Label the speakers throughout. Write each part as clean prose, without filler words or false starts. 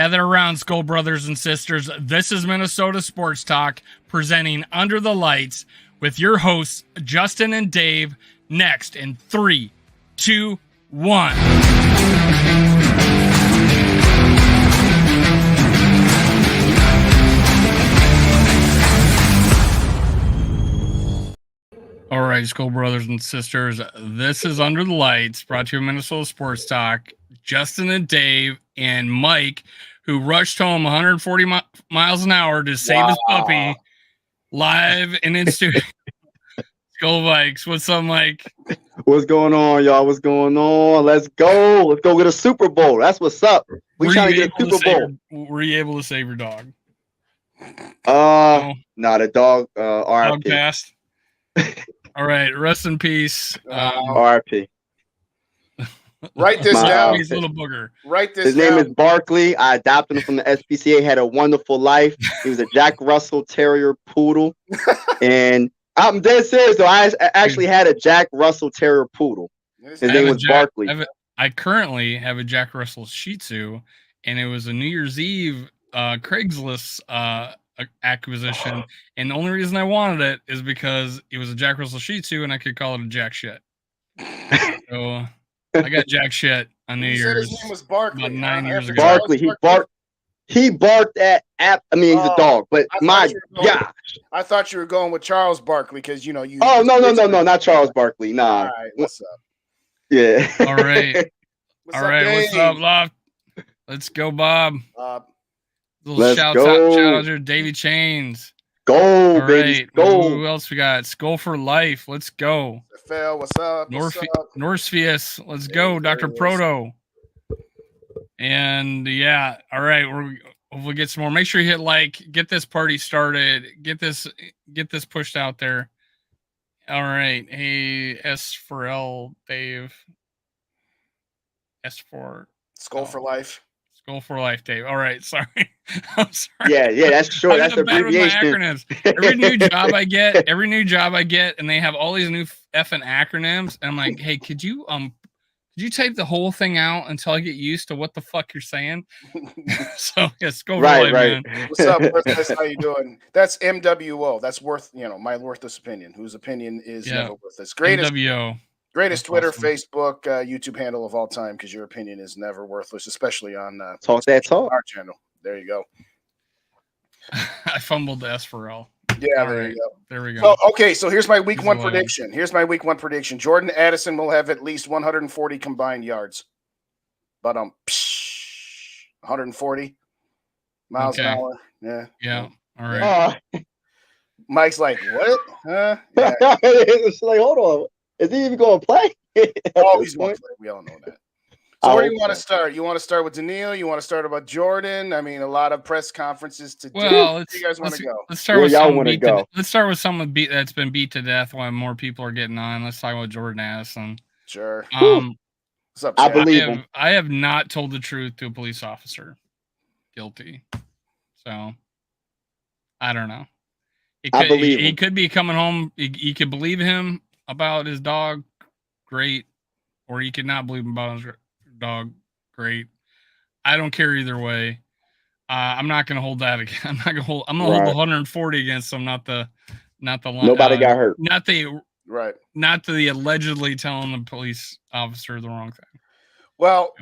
Speaker 1: Gather around, SKOL brothers and sisters. This is Minnesota Sports Talk, presenting Under the Lights with your hosts, Justin and Dave, next in 3, 2, 1. All right, SKOL brothers and sisters, this is Under the Lights, brought to you by Minnesota Sports Talk. Justin and Dave and Mike, who rushed home 140 miles an hour to save his puppy, live and in studio. SKOL Vikes, what's up, Mike?
Speaker 2: What's going on, y'all? What's going on? Let's go. Let's go get a Super Bowl. That's what's up. We trying to get a Super Bowl.
Speaker 1: Were you able to save your dog?
Speaker 2: No. Not a dog.
Speaker 1: Dog
Speaker 2: RIP.
Speaker 1: passed. All right, rest in peace.
Speaker 2: RIP.
Speaker 3: Write this down.
Speaker 1: His little booger.
Speaker 3: Write this
Speaker 2: His
Speaker 3: down.
Speaker 2: name is Barkley. I adopted him from the SPCA. Had a wonderful life. He was a Jack Russell Terrier Poodle. And I'm dead serious, though. I actually had a Jack Russell Terrier Poodle. His name was Barkley.
Speaker 1: I currently have a Jack Russell Shih Tzu, and it was a New Year's Eve Craigslist acquisition. And the only reason I wanted it is because it was a Jack Russell Shih Tzu, and I could call it a Jack Shit. So I got Jack Shit on New Year's.
Speaker 3: His name was Barkley.
Speaker 1: About 9 years ago.
Speaker 2: Barkley. He barked at I mean, he's a dog, but my gosh.
Speaker 3: I thought you were going with Charles Barkley because you.
Speaker 2: Oh no, not Charles Barkley. Nah.
Speaker 3: All right, what's up?
Speaker 2: Yeah.
Speaker 1: All right. What's up, Love? Let's go, Bob. Little shout out to Davey Chains.
Speaker 2: Go, baby.
Speaker 1: Right.
Speaker 2: Go.
Speaker 1: Who else we got? SKOL for life. Let's go.
Speaker 3: Phil, what's up?
Speaker 1: Norsefius. Let's go. Dr. Proto. And yeah, all right. We'll get some more. Make sure you hit like. Get this party started. Get this pushed out there. All right. Hey, S for L, Dave. S for
Speaker 3: SKOL for life.
Speaker 1: SKOL for life, Dave. All right, sorry. I'm sorry.
Speaker 2: Yeah, that's short. That's abbreviation.
Speaker 1: Acronyms. Every new job I get, and they have all these new effing acronyms, and I'm like, hey, could you type the whole thing out until I get used to what the fuck you're saying? So yeah, SKOL for life, man.
Speaker 3: What's up, Worthless? How you doing? That's MWO. That's my worthless opinion. Whose opinion is never worthless. Greatest Twitter, awesome. Facebook, YouTube handle of all time, because your opinion is never worthless, especially on
Speaker 2: Talk That Talk,
Speaker 3: our channel. There you go.
Speaker 1: I fumbled the S for L.
Speaker 3: Yeah,
Speaker 1: there you go. There we go.
Speaker 3: So, okay, so here's my week one prediction. Jordan Addison will have at least 140 combined yards. But 140 miles an hour. Yeah.
Speaker 1: Yeah. All right.
Speaker 3: Mike's like, what? Yeah.
Speaker 2: It's like, hold on. Is he even going to play?
Speaker 3: He's going to play. We all know that. So where do you want to start? You want to start with Danielle? You want to start about Jordan? I mean, a lot of press conferences to do. Where do you guys want to go?
Speaker 1: Let's start with someone let's start with someone that's been beat to death while more people are getting on. Let's talk about Jordan Addison.
Speaker 3: Sure.
Speaker 2: What's up, I believe him.
Speaker 1: I have not told the truth to a police officer. Guilty. So I don't know. He could be coming home. You could believe him about his dog, great, or you could not believe him about his dog, great. I don't care either way. I'm not gonna hold that again. I'm gonna hold the 140 against him, not the
Speaker 2: nobody got hurt.
Speaker 1: Not the allegedly telling the police officer the wrong thing.
Speaker 3: Well,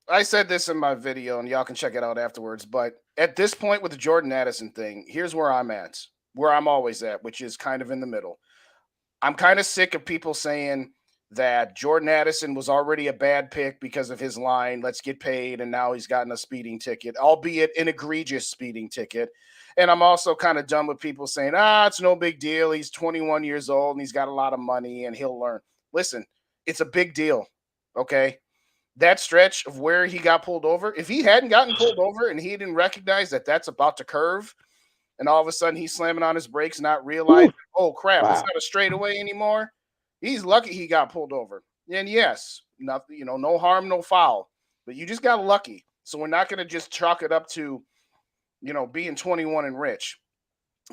Speaker 3: I said this in my video, and y'all can check it out afterwards. But at this point with the Jordan Addison thing, here's where I'm at, where I'm always at, which is kind of in the middle. I'm kind of sick of people saying that Jordan Addison was already a bad pick because of his line, let's get paid, and now he's gotten a speeding ticket, albeit an egregious speeding ticket. And I'm also kind of done with people saying, it's no big deal. He's 21 years old, and he's got a lot of money, and he'll learn. Listen, it's a big deal, okay? That stretch of where he got pulled over, if he hadn't gotten pulled over and he didn't recognize that that's about to curve, and all of a sudden he's slamming on his brakes, not realizing, oh, crap, it's not a straightaway anymore. He's lucky he got pulled over. And yes, nothing, no harm, no foul. But you just got lucky. So we're not going to just chalk it up to, being 21 and rich.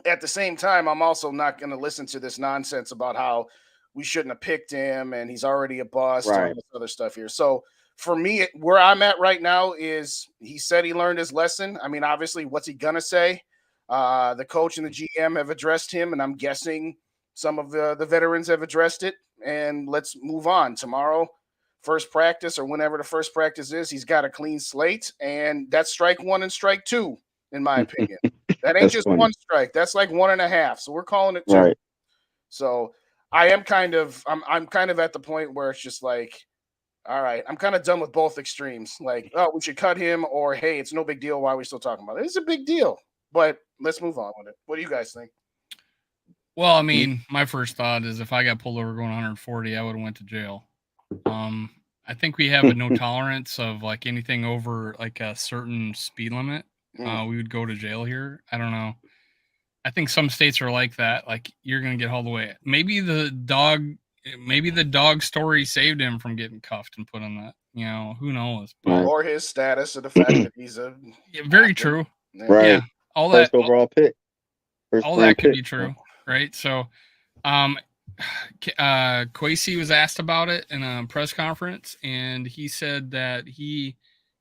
Speaker 3: At the same time, I'm also not going to listen to this nonsense about how we shouldn't have picked him and he's already a bust and all this other stuff here. So for me, where I'm at right now is he said he learned his lesson. I mean, obviously, what's he gonna say? The coach and the GM have addressed him, and I'm guessing some of the veterans have addressed it. And let's move on. Tomorrow, first practice or whenever the first practice is, he's got a clean slate, and that's strike one and strike two, in my opinion. That ain't just funny. One strike. That's like 1.5. So we're calling it two. Right. So I am I'm kind of at the point where it's just like, all right, I'm kind of done with both extremes. Like, oh, we should cut him, or hey, it's no big deal. Why are we still talking about it? It's a big deal, but let's move on with it. What do you guys think?
Speaker 1: Well, I mean, my first thought is if I got pulled over going 140, I would have went to jail. I think we have a no tolerance of like anything over like a certain speed limit. We would go to jail here. I don't know. I think some states are like that. Like you're gonna get hauled away. Maybe the dog story saved him from getting cuffed and put on that. You know, who knows?
Speaker 3: But, or his status, or the fact that he's a
Speaker 1: very true.
Speaker 2: Right.
Speaker 1: Yeah. All
Speaker 2: first
Speaker 1: that
Speaker 2: overall pick.
Speaker 1: All that could be true. Right. So, Kwesi was asked about it in a press conference, and he said that he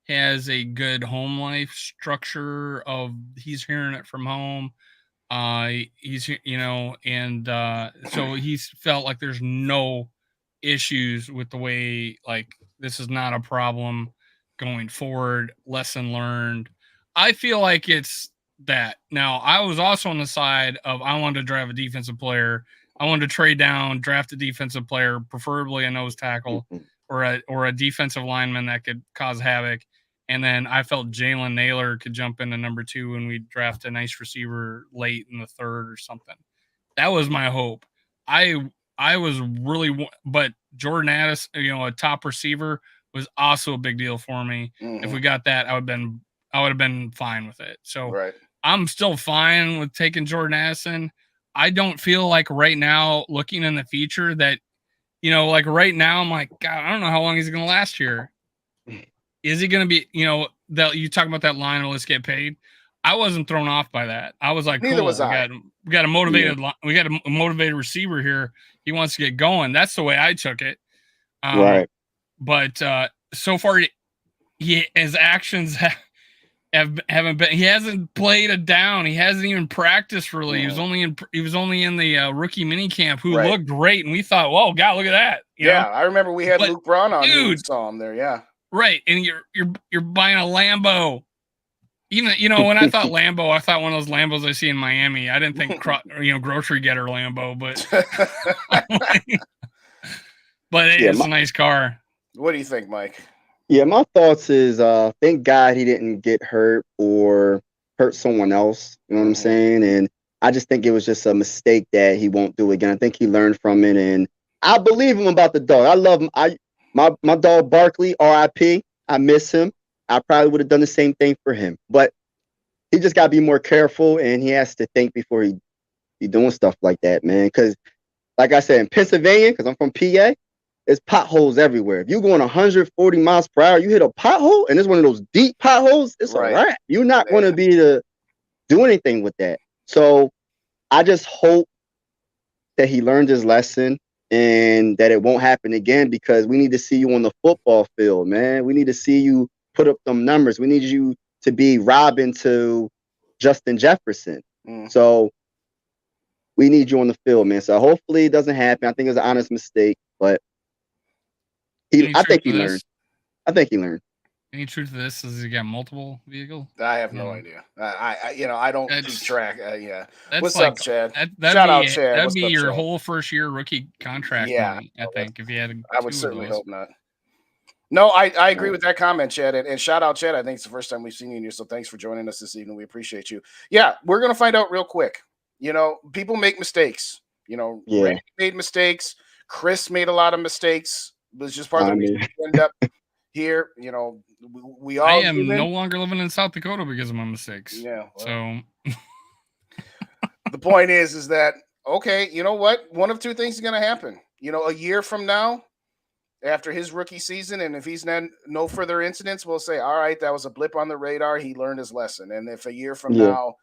Speaker 1: has a good home life structure of he's hearing it from home. He's, you know, and so he's felt like there's no issues with the way, like, this is not a problem going forward. Lesson learned. I feel like it's that. Now, I was also on the side of I wanted to drive a defensive player. I wanted to trade down, draft a defensive player, preferably a nose tackle or a defensive lineman that could cause havoc. And then I felt Jalen Naylor could jump into number 2 and we'd draft a nice receiver late in the 3rd or something. That was my hope. I was really, but Jordan Addis, you know, a top receiver was also a big deal for me. If we got that, I would have been fine with it. So I'm still fine with taking Jordan Addison. I don't feel like right now, looking in the future, that, you know, like right now, I'm like, God, I don't know how long he's going to last here. Is he going to be, you know, that you talk about that line of let's get paid? I wasn't thrown off by that. I was like,
Speaker 3: neither
Speaker 1: cool.
Speaker 3: Was I.
Speaker 1: We got a motivated, we got a motivated receiver here. He wants to get going. That's the way I took it.
Speaker 2: Right.
Speaker 1: But so far, his actions haven't been. He hasn't played a down. He hasn't even practiced really. He was only in the rookie mini camp, who looked great, and we thought, whoa, God, look at that. You know?
Speaker 3: I remember we had Luke Braun on. Dude, saw him there. Yeah.
Speaker 1: Right, and you're buying a Lambo. Even, you know, when I thought Lambo, I thought one of those Lambos I see in Miami. I didn't think grocery getter Lambo, but but it's a nice car.
Speaker 3: What do you think, Mike?
Speaker 2: Yeah, my thoughts is thank God he didn't get hurt or hurt someone else. You know what I'm saying? And I just think it was just a mistake that he won't do again. I think he learned from it, and I believe him about the dog. I love him. My dog Barkley, RIP. I miss him. I probably would have done the same thing for him, but he just got to be more careful, and he has to think before he doing stuff like that, man. Because, like I said, in Pennsylvania, because I'm from PA, there's potholes everywhere. If you're going 140 miles per hour, you hit a pothole, and it's one of those deep potholes, it's a wrap. You're not going to be to do anything with that. So I just hope that he learned his lesson and that it won't happen again, because we need to see you on the football field, man. We need to see you put up them numbers. We need you to be Robin to Justin Jefferson. So we need you on the field, man. So hopefully it doesn't happen. I think it was an honest mistake, but I think he learned.
Speaker 1: Any truth to this? Is he got multiple vehicles?
Speaker 3: I have no idea. I don't keep track. What's
Speaker 1: like,
Speaker 3: up, Chad?
Speaker 1: Shout
Speaker 3: out, Chad.
Speaker 1: That'd be your whole first year rookie contract.
Speaker 3: Yeah,
Speaker 1: money, I think if you had.
Speaker 3: I would certainly hope not. No, I agree with that comment, Chad. And shout out, Chad. I think it's the first time we've seen you here, so thanks for joining us this evening. We appreciate you. Yeah, we're gonna find out real quick. You know, people make mistakes. You know, Randy made mistakes. Chris made a lot of mistakes. It was just part of the reason we end up here. You know, we all.
Speaker 1: I am no longer living in South Dakota because of my mistakes.
Speaker 3: Yeah. Well,
Speaker 1: so
Speaker 3: the point is that okay? You know what? One of two things is gonna happen. You know, a year from now, after his rookie season, and if he's no further incidents, we'll say, all right, that was a blip on the radar. He learned his lesson. And if a year from now,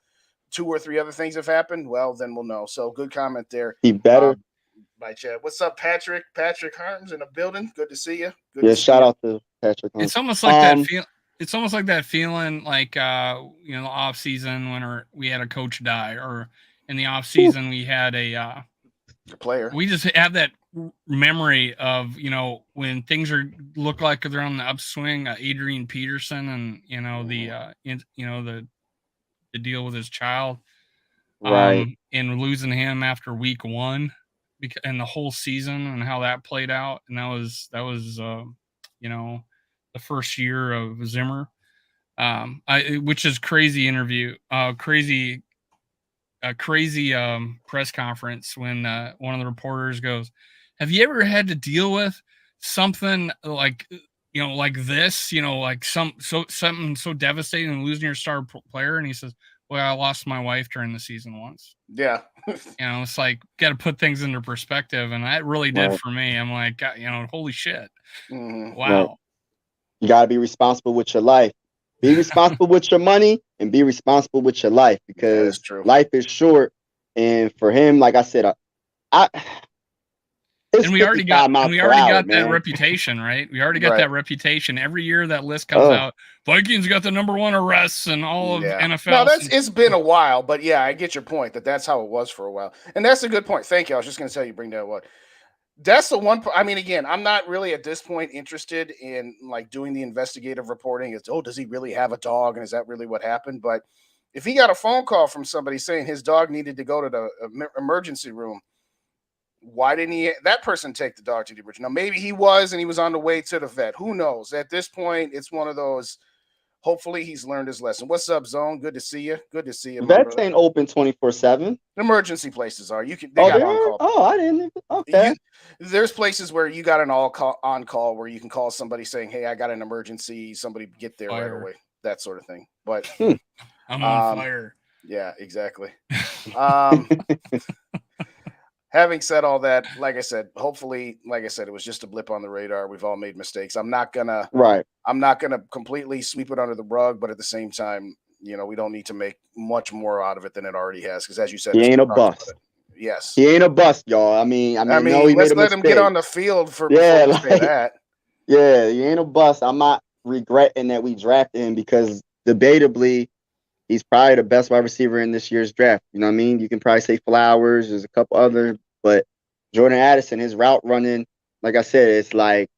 Speaker 3: 2 or 3 other things have happened, well, then we'll know. So good comment there.
Speaker 2: He better.
Speaker 3: by chat. What's up, Patrick? Patrick Harms in the building. Good to see you. Good to see
Speaker 2: shout
Speaker 3: you.
Speaker 2: out to Patrick Harms.
Speaker 1: It's almost like that feel. It's almost like that feeling, like the off season when we had a coach die, or in the off season we had a
Speaker 3: player.
Speaker 1: We just have that memory of when things look like they're on the upswing. Adrian Peterson, and the deal with his child,
Speaker 2: right,
Speaker 1: and losing him after week 1, and the whole season and how that played out, and that was the first year of Zimmer, which is crazy interview, crazy press conference when one of the reporters goes, "Have you ever had to deal with something like this? Like something so devastating and losing your star player?" And he says, "Well, I lost my wife during the season once."
Speaker 3: Yeah.
Speaker 1: It's like, got to put things into perspective, and that really did for me. I'm like, God, holy shit.
Speaker 3: Mm-hmm.
Speaker 1: Wow.
Speaker 2: Right. You got to be responsible with your life. Be responsible with your money, and be responsible with your life, because life is short. And for him, like I said,
Speaker 1: we already got that reputation, right? We already got that reputation. Every year that list comes out, Vikings got the #1 arrests in all of NFL.
Speaker 3: No, it's been a while, but yeah, I get your point that's how it was for a while. And that's a good point. Thank you. I was just going to tell you, bring that one. That's the one. I mean, again, I'm not really at this point interested in like doing the investigative reporting. It's, does he really have a dog? And is that really what happened? But if he got a phone call from somebody saying his dog needed to go to the emergency room, why didn't that person take the dog to the emergency? Now, maybe he was, and he was on the way to the vet. Who knows? At this point, it's one of those. Hopefully he's learned his lesson. What's up, Zone? Good to see you. Good to see you.
Speaker 2: Vets ain't open 24/7.
Speaker 3: Emergency places are. You can.
Speaker 2: They got on-call. Oh, I didn't even. Okay.
Speaker 3: There's places where you got an on call where you can call somebody saying, "Hey, I got an emergency. Somebody get there right away." That sort of thing. But
Speaker 1: I'm on fire.
Speaker 3: Yeah, exactly. Having said all that, like I said, hopefully, like I said, it was just a blip on the radar. We've all made mistakes. I'm not gonna completely sweep it under the rug, but at the same time, we don't need to make much more out of it than it already has. Because as you said,
Speaker 2: he ain't a bust.
Speaker 3: Yes,
Speaker 2: he ain't a bust, y'all. I mean,
Speaker 3: let's let him get on the field for before we say that.
Speaker 2: Yeah, he ain't a bust. I'm not regretting that we drafted him, because debatably, he's probably the best wide receiver in this year's draft. You know what I mean? You can probably say Flowers. There's a couple other, but Jordan Addison, his route running, like I said, it's like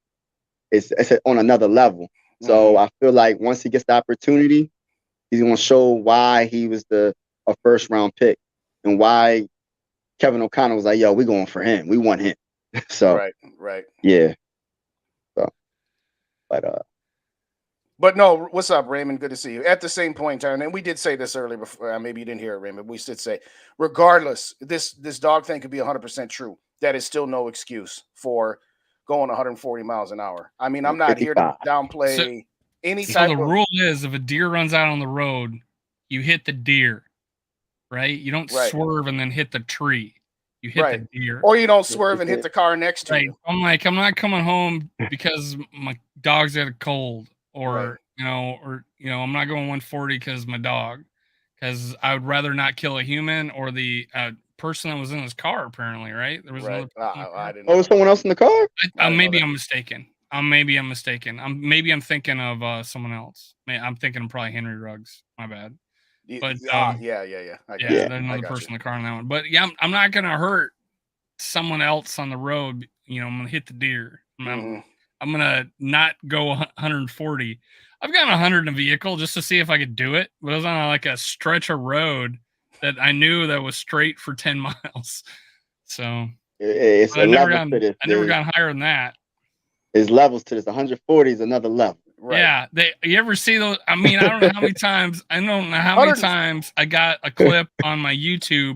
Speaker 2: it's on another level. So I feel like once he gets the opportunity, he's going to show why he was a first round pick, and why Kevin O'Connell was like, "Yo, we're going for him. We want him." So
Speaker 3: right,
Speaker 2: yeah. So,
Speaker 3: But no, what's up, Raymond? Good to see you. At the same point in time, and we did say this earlier before, maybe you didn't hear it, Raymond. We did say, regardless, this dog thing could be 100% true. That is still no excuse for going 140 miles an hour. I mean, I'm not here to downplay any type of...
Speaker 1: So the rule is, if a deer runs out on the road, you hit the deer, right? You don't swerve and then hit the tree. You hit the deer.
Speaker 3: Or you don't swerve and hit the car next to you.
Speaker 1: I'm like, I'm not coming home because my dog's got a cold. Or I'm not going 140 because my dog, because I would rather not kill a human or the person that was in his car. Apparently, right? There was another.
Speaker 3: I didn't know.
Speaker 2: Was someone else in the car?
Speaker 1: Maybe I'm mistaken. Maybe I'm mistaken. I'm thinking of someone else. I'm thinking of probably Henry Ruggs. My bad. But
Speaker 3: yeah.
Speaker 1: There's another person in the car on that one. But yeah, I'm not gonna hurt someone else on the road. I'm gonna hit the deer. I'm going to not go 140. I've gone 100 in a vehicle just to see if I could do it. But it was on like a stretch of road that I knew that was straight for 10 miles. So I never gone higher than that.
Speaker 2: There's levels to this. 140 is another level.
Speaker 3: Right.
Speaker 1: Yeah. You ever see those? I mean, I don't know how many times. I don't know how many times I got a clip on my YouTube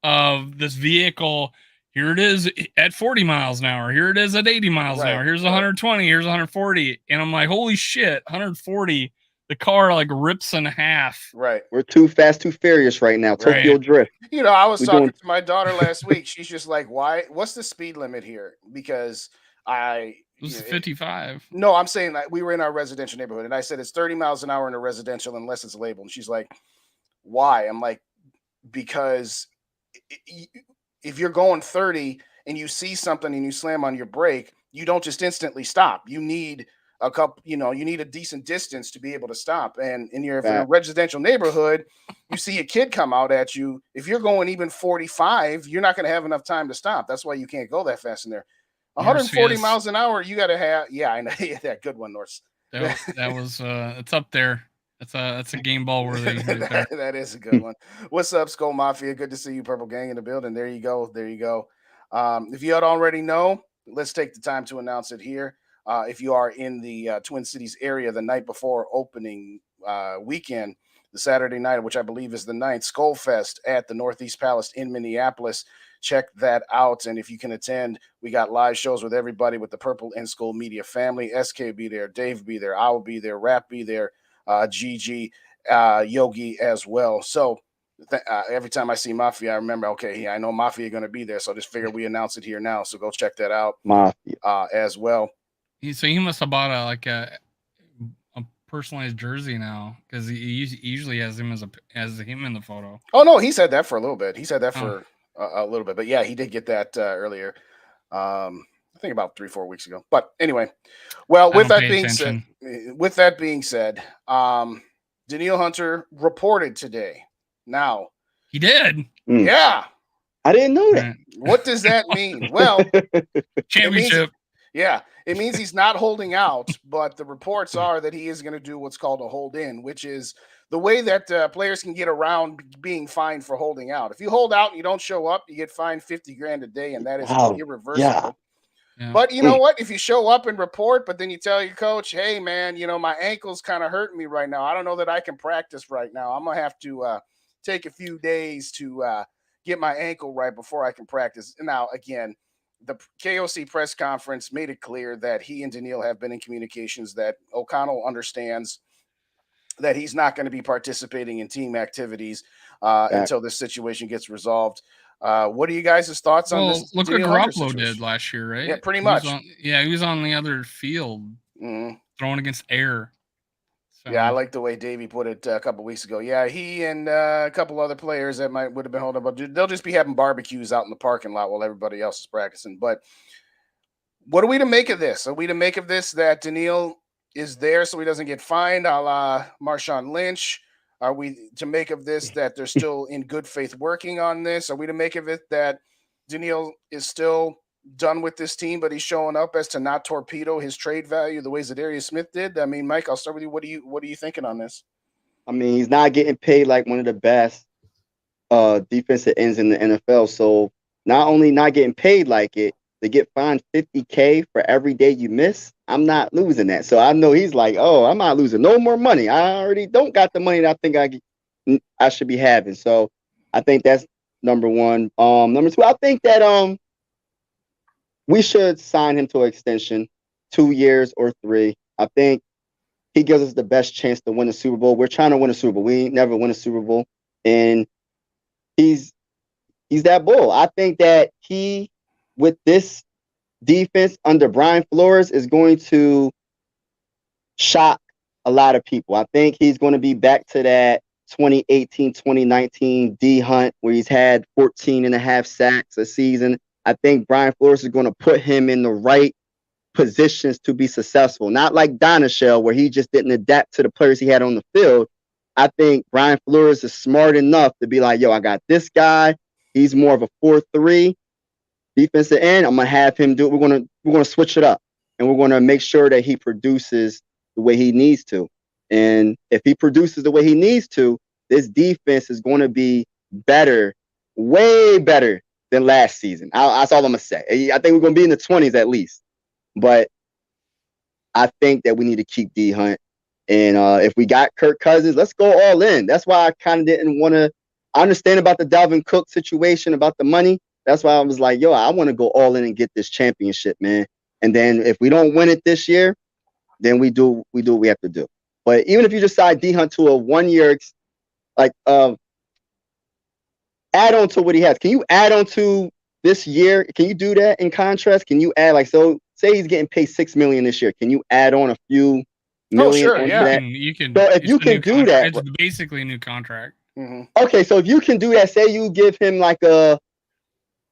Speaker 1: of this vehicle. Here it is at 40 miles an hour. Here it is at 80 miles an hour. Here's 120. Here's 140. And I'm like, holy shit, 140. The car like rips in half.
Speaker 3: Right.
Speaker 2: We're too fast, too furious right now. Tokyo Drift.
Speaker 3: I was talking to my daughter last week. She's just like, why? What's the speed limit here? Because
Speaker 1: it was 55.
Speaker 3: No, I'm saying that we were in our residential neighborhood, and I said it's 30 miles an hour in a residential unless it's labeled. And she's like, why? I'm like, because if you're going 30 and you see something and you slam on your brake, you don't just instantly stop. You need a couple, you need a decent distance to be able to stop. And if you're in a residential neighborhood, you see a kid come out at you. If you're going even 45, you're not going to have enough time to stop. That's why you can't go that fast in there. 140 miles an hour, you got to have. Yeah, I know. Yeah, that good one, Norse.
Speaker 1: That was it's up there. That's a game ball worthy.
Speaker 3: That is a good one. What's up, SKOL Mafia? Good to see you, Purple Gang, in the building. There you go. If you don't already know, let's take the time to announce it here. If you are in the Twin Cities area the night before opening weekend, the Saturday night, which I believe is the 9th, SKOL Fest at the Northeast Palace in Minneapolis. Check that out. And if you can attend, we got live shows with everybody with the Purple and SKOL Media family. SK will be there, Dave will be there, I will be there, Rap be there, Gigi, Yogi as well. So every time I see Mafia, I remember, okay, I know Mafia going to be there. So I just figured we announce it here now. So go check that out.
Speaker 2: Mafia
Speaker 3: as well.
Speaker 1: So he must have bought a personalized jersey now, because he usually has him him in the photo.
Speaker 3: Oh no, he said that for a little bit. He said that for a little bit, but yeah, he did get that earlier. I think about 3-4 weeks ago. But anyway, well, with that being said, Danielle Hunter reported today. Now
Speaker 1: he did.
Speaker 3: Yeah,
Speaker 2: I didn't know that.
Speaker 3: What does that mean? Well,
Speaker 1: championship.
Speaker 3: It means he's not holding out, but the reports are that he is going to do what's called a hold in, which is the way that players can get around being fined for holding out. If you hold out and you don't show up, you get fined $50,000 a day, and that is irreversible. Yeah. But you know what? If you show up and report, but then you tell your coach, hey, man, my ankle's kind of hurting me right now. I don't know that I can practice right now. I'm going to have to take a few days to get my ankle right before I can practice. Now, again, the KOC press conference made it clear that he and Danielle have been in communications, that O'Connell understands that he's not going to be participating in team activities until this situation gets resolved. What are you guys' thoughts on this?
Speaker 1: Look what Garoppolo did last year, right?
Speaker 3: Yeah, pretty much.
Speaker 1: He was on the other field throwing against air. So.
Speaker 3: Yeah, I like the way Davey put it a couple weeks ago. Yeah, he and a couple other players that would have been holding up. They'll just be having barbecues out in the parking lot while everybody else is practicing. But what are we to make of this? Are we to make of this that Danielle is there so he doesn't get fined, a la Marshawn Lynch? Are we to make of this that they're still in good faith working on this? Are we to make of it that Danielle is still done with this team, but he's showing up as to not torpedo his trade value the way Zadarius Smith did? I mean, Mike, I'll start with you. What are you thinking on this?
Speaker 2: I mean, he's not getting paid like one of the best defensive ends in the NFL. So not only not getting paid like it, they get fined $50,000 for every day you miss. I'm not losing that. So I know he's like, oh, I'm not losing no more money. I already don't got the money that I think I should be having. So I think that's number one. Number two, I think that we should sign him to an extension, 2 years or 3. I think he gives us the best chance to win a Super Bowl. We're trying to win a Super Bowl. We never win a Super Bowl. And he's that bull. I think that he, with this defense under Brian Flores, is going to shock a lot of people. I think he's going to be back to that 2018, 2019 D Hunt where he's had 14.5 sacks a season. I think Brian Flores is going to put him in the right positions to be successful. Not like Danielle, where he just didn't adapt to the players he had on the field. I think Brian Flores is smart enough to be like, yo, I got this guy. He's more of a 4-3 defensive end. I'm going to have him do it. We're going to switch it up, and we're going to make sure that he produces the way he needs to. And if he produces the way he needs to, this defense is going to be better, way better than last season. That's all I'm going to say. I think we're going to be in the 20s at least. But I think that we need to keep D Hunt. And if we got Kirk Cousins, let's go all in. That's why I kind of didn't want to. I understand about the Dalvin Cook situation, about the money. That's why I was like, yo, I want to go all in and get this championship, man. And then if we don't win it this year, then we do what we have to do. But even if you decide D Hunt to a 1 year, like add on to what he has. Can you add on to this year? Can you do that in contrast? Can you add, like, so say he's getting paid $6 million this year. Can you add on a few million?
Speaker 3: Oh, sure, yeah.
Speaker 2: That?
Speaker 1: You can.
Speaker 2: So if you can do that,
Speaker 1: it's basically a new contract.
Speaker 3: Mm-hmm.
Speaker 2: Okay, so if you can do that, say you give him like a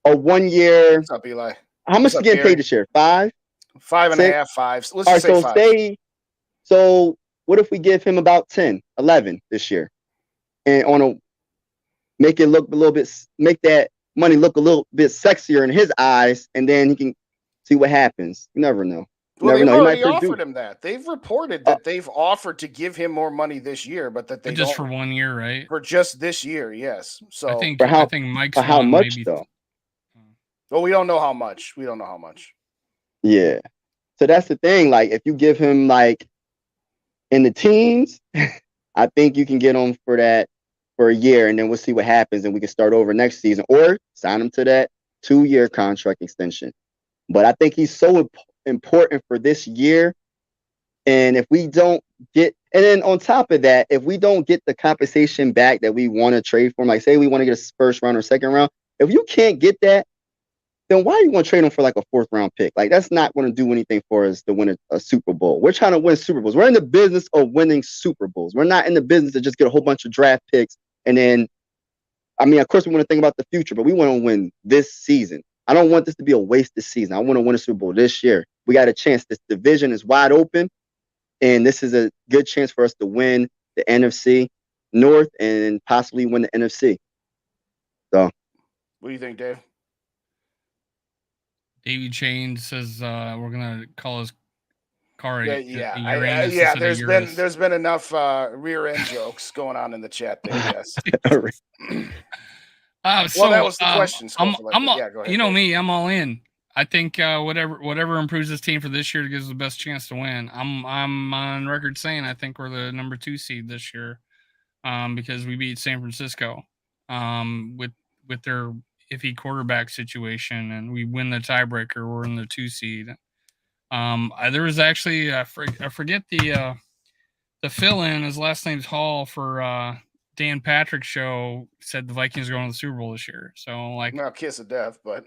Speaker 2: a 1 year.
Speaker 3: What's up, Eli?
Speaker 2: How much is getting paid this year? 5?
Speaker 3: 5.5, 5. Let's just
Speaker 2: say
Speaker 3: say 5.
Speaker 2: So what if we give him about 10, 11 this year, and make it look a little bit, make that money look a little bit sexier in his eyes, and then he can see what happens. You never know.
Speaker 3: Well, they've already offered him that. They've reported that they've offered to give him more money this year, but that they
Speaker 1: just for 1 year, right?
Speaker 3: For just this year, yes. So
Speaker 1: I think Mike's
Speaker 2: for how much though?
Speaker 3: Well, we don't know how much.
Speaker 2: Yeah. So that's the thing. Like, if you give him like in the teens, I think you can get him for that for a year, and then we'll see what happens, and we can start over next season, or sign him to that 2-year contract extension. But I think he's so important for this year. And if we don't get, and then on top of that, if we don't get the compensation back that we want to trade for him, like say we want to get a first round or second round, if you can't get that, then why are you going to trade him for like a 4th round pick? Like, that's not going to do anything for us to win a Super Bowl. We're trying to win Super Bowls. We're in the business of winning Super Bowls. We're not in the business to just get a whole bunch of draft picks. And then, I mean, of course, we want to think about the future, but we want to win this season. I don't want this to be a wasted season. I want to win a Super Bowl this year. We got a chance. This division is wide open, and this is a good chance for us to win the NFC North and possibly win the NFC. So,
Speaker 3: what do you think, Dave?
Speaker 1: Davey Chain says we're gonna call his car.
Speaker 3: Yeah. There's been enough rear end jokes going on in the chat there. Yes.
Speaker 1: So
Speaker 3: that was the question.
Speaker 1: Go ahead. You know me, I'm all in. I think whatever improves this team for this year gives us the best chance to win. I'm on record saying I think we're the number 2 seed this year, because we beat San Francisco, with their iffy quarterback situation, and we win the tiebreaker. We're in the 2 seed. There was actually I forget the fill-in. His last name's Hall for Dan Patrick's show, said the Vikings are going to the Super Bowl this year. So, like,
Speaker 3: not kiss of death, but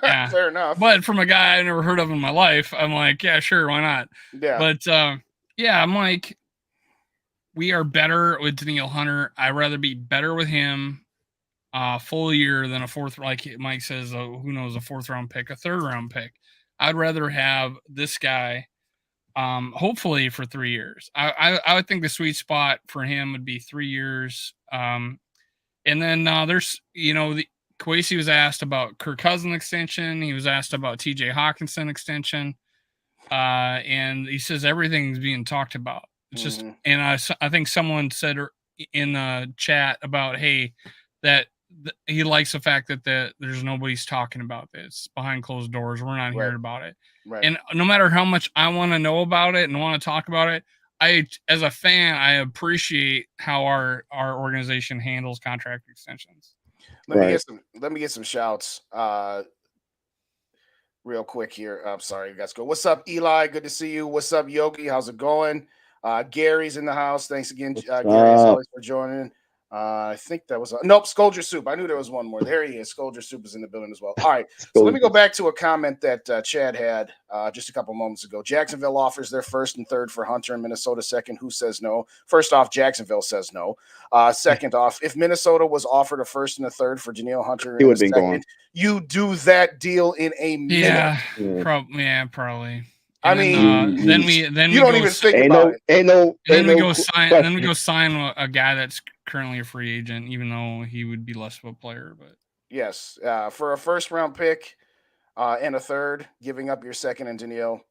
Speaker 1: yeah,
Speaker 3: fair enough.
Speaker 1: But from a guy I never heard of in my life, I'm like, yeah, sure, why not?
Speaker 3: Yeah.
Speaker 1: But yeah, I'm like, we are better with Danielle Hunter. I'd rather be better with him full year than a 4th, like Mike says, who knows, a 4th round pick, a 3rd round pick. I'd rather have this guy hopefully for 3 years. I would think the sweet spot for him would be 3 years. And then there's, Kwesi was asked about Kirk Cousins extension. He was asked about TJ Hawkinson extension. And he says everything's being talked about. It's just, and I think someone said in the chat about, hey, that he likes the fact that there's nobody's talking about this behind closed doors. We're not hearing about it.
Speaker 3: Right.
Speaker 1: And no matter how much I want to know about it and want to talk about it, as a fan, I appreciate how our organization handles contract extensions.
Speaker 3: Let me get some shouts real quick here. I'm sorry, you guys go. What's up, Eli? Good to see you. What's up, Yogi? How's it going? Gary's in the house. Thanks again, Gary, as always, for joining. I think that was nope. Scolger Soup. I knew there was one more. There he is. Scolger Soup is in the building as well. All right. So let me go back to a comment that Chad had just a couple moments ago. Jacksonville offers their 1st and 3rd for Hunter, and Minnesota 2nd. Who says no? First off, Jacksonville says no. Second off, if Minnesota was offered a 1st and a 3rd for Danielle Hunter,
Speaker 2: he would have been gone.
Speaker 3: You do that deal in a minute.
Speaker 1: Yeah, probably.
Speaker 3: I mean,
Speaker 1: then
Speaker 3: you
Speaker 1: we
Speaker 3: don't even think about it.
Speaker 1: Then we go sign a guy that's currently a free agent, even though he would be less of a player. But
Speaker 3: yes, for a 1st round pick and a 3rd, giving up your 2nd and Danielle.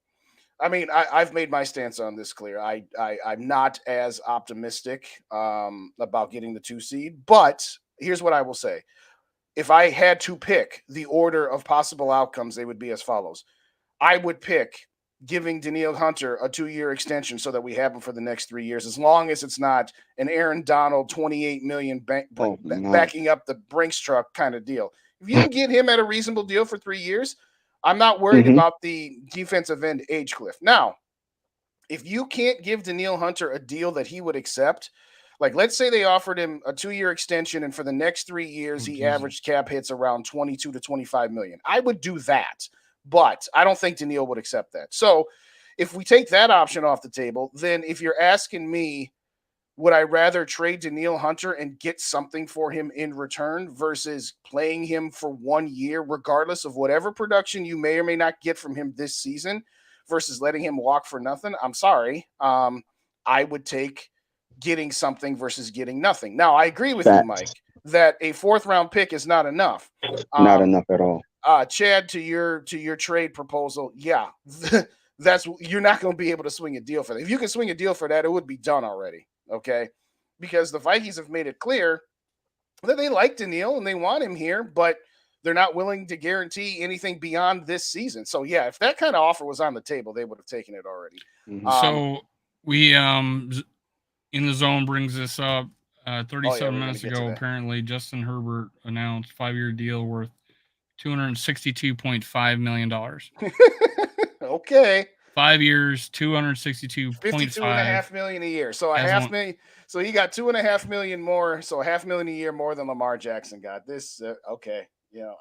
Speaker 3: I mean, I've made my stance on this clear. I'm not as optimistic about getting the 2 seed, but here's what I will say: if I had to pick the order of possible outcomes, they would be as follows. I would pick giving Danielle Hunter a 2-year extension so that we have him for the next 3 years, as long as it's not an Aaron Donald $28 million backing up the Brinks truck kind of deal. If you can get him at a reasonable deal for 3 years, I'm not worried about the defensive end age cliff. Now, if you can't give Danielle Hunter a deal that he would accept, like let's say they offered him a 2-year extension and for the next 3 years he averaged cap hits around 22 to 25 million. I would do that. But I don't think Danielle would accept that. So if we take that option off the table, then if you're asking me would I rather trade Danielle Hunter and get something for him in return versus playing him for 1 year, regardless of whatever production you may or may not get from him this season, versus letting him walk for nothing? I'm sorry. I would take getting something versus getting nothing. Now, I agree with you, Mike, that a 4th round pick is not enough.
Speaker 2: Not enough at all.
Speaker 3: Chad, to your trade proposal, yeah, you're not going to be able to swing a deal for that. If you can swing a deal for that, it would be done already. Okay, because the Vikings have made it clear that they like Danielle and they want him here, but they're not willing to guarantee anything beyond this season. So yeah, if that kind of offer was on the table, they would have taken it already.
Speaker 1: So we in the zone brings this up 37 minutes ago. Apparently, Justin Herbert announced 5-year deal worth $262.5 million.
Speaker 3: Okay.
Speaker 1: 5 years, $262.5
Speaker 3: million a year. So $500,000. So he got $2.5 million more. So $500,000 a year more than Lamar Jackson got. This okay.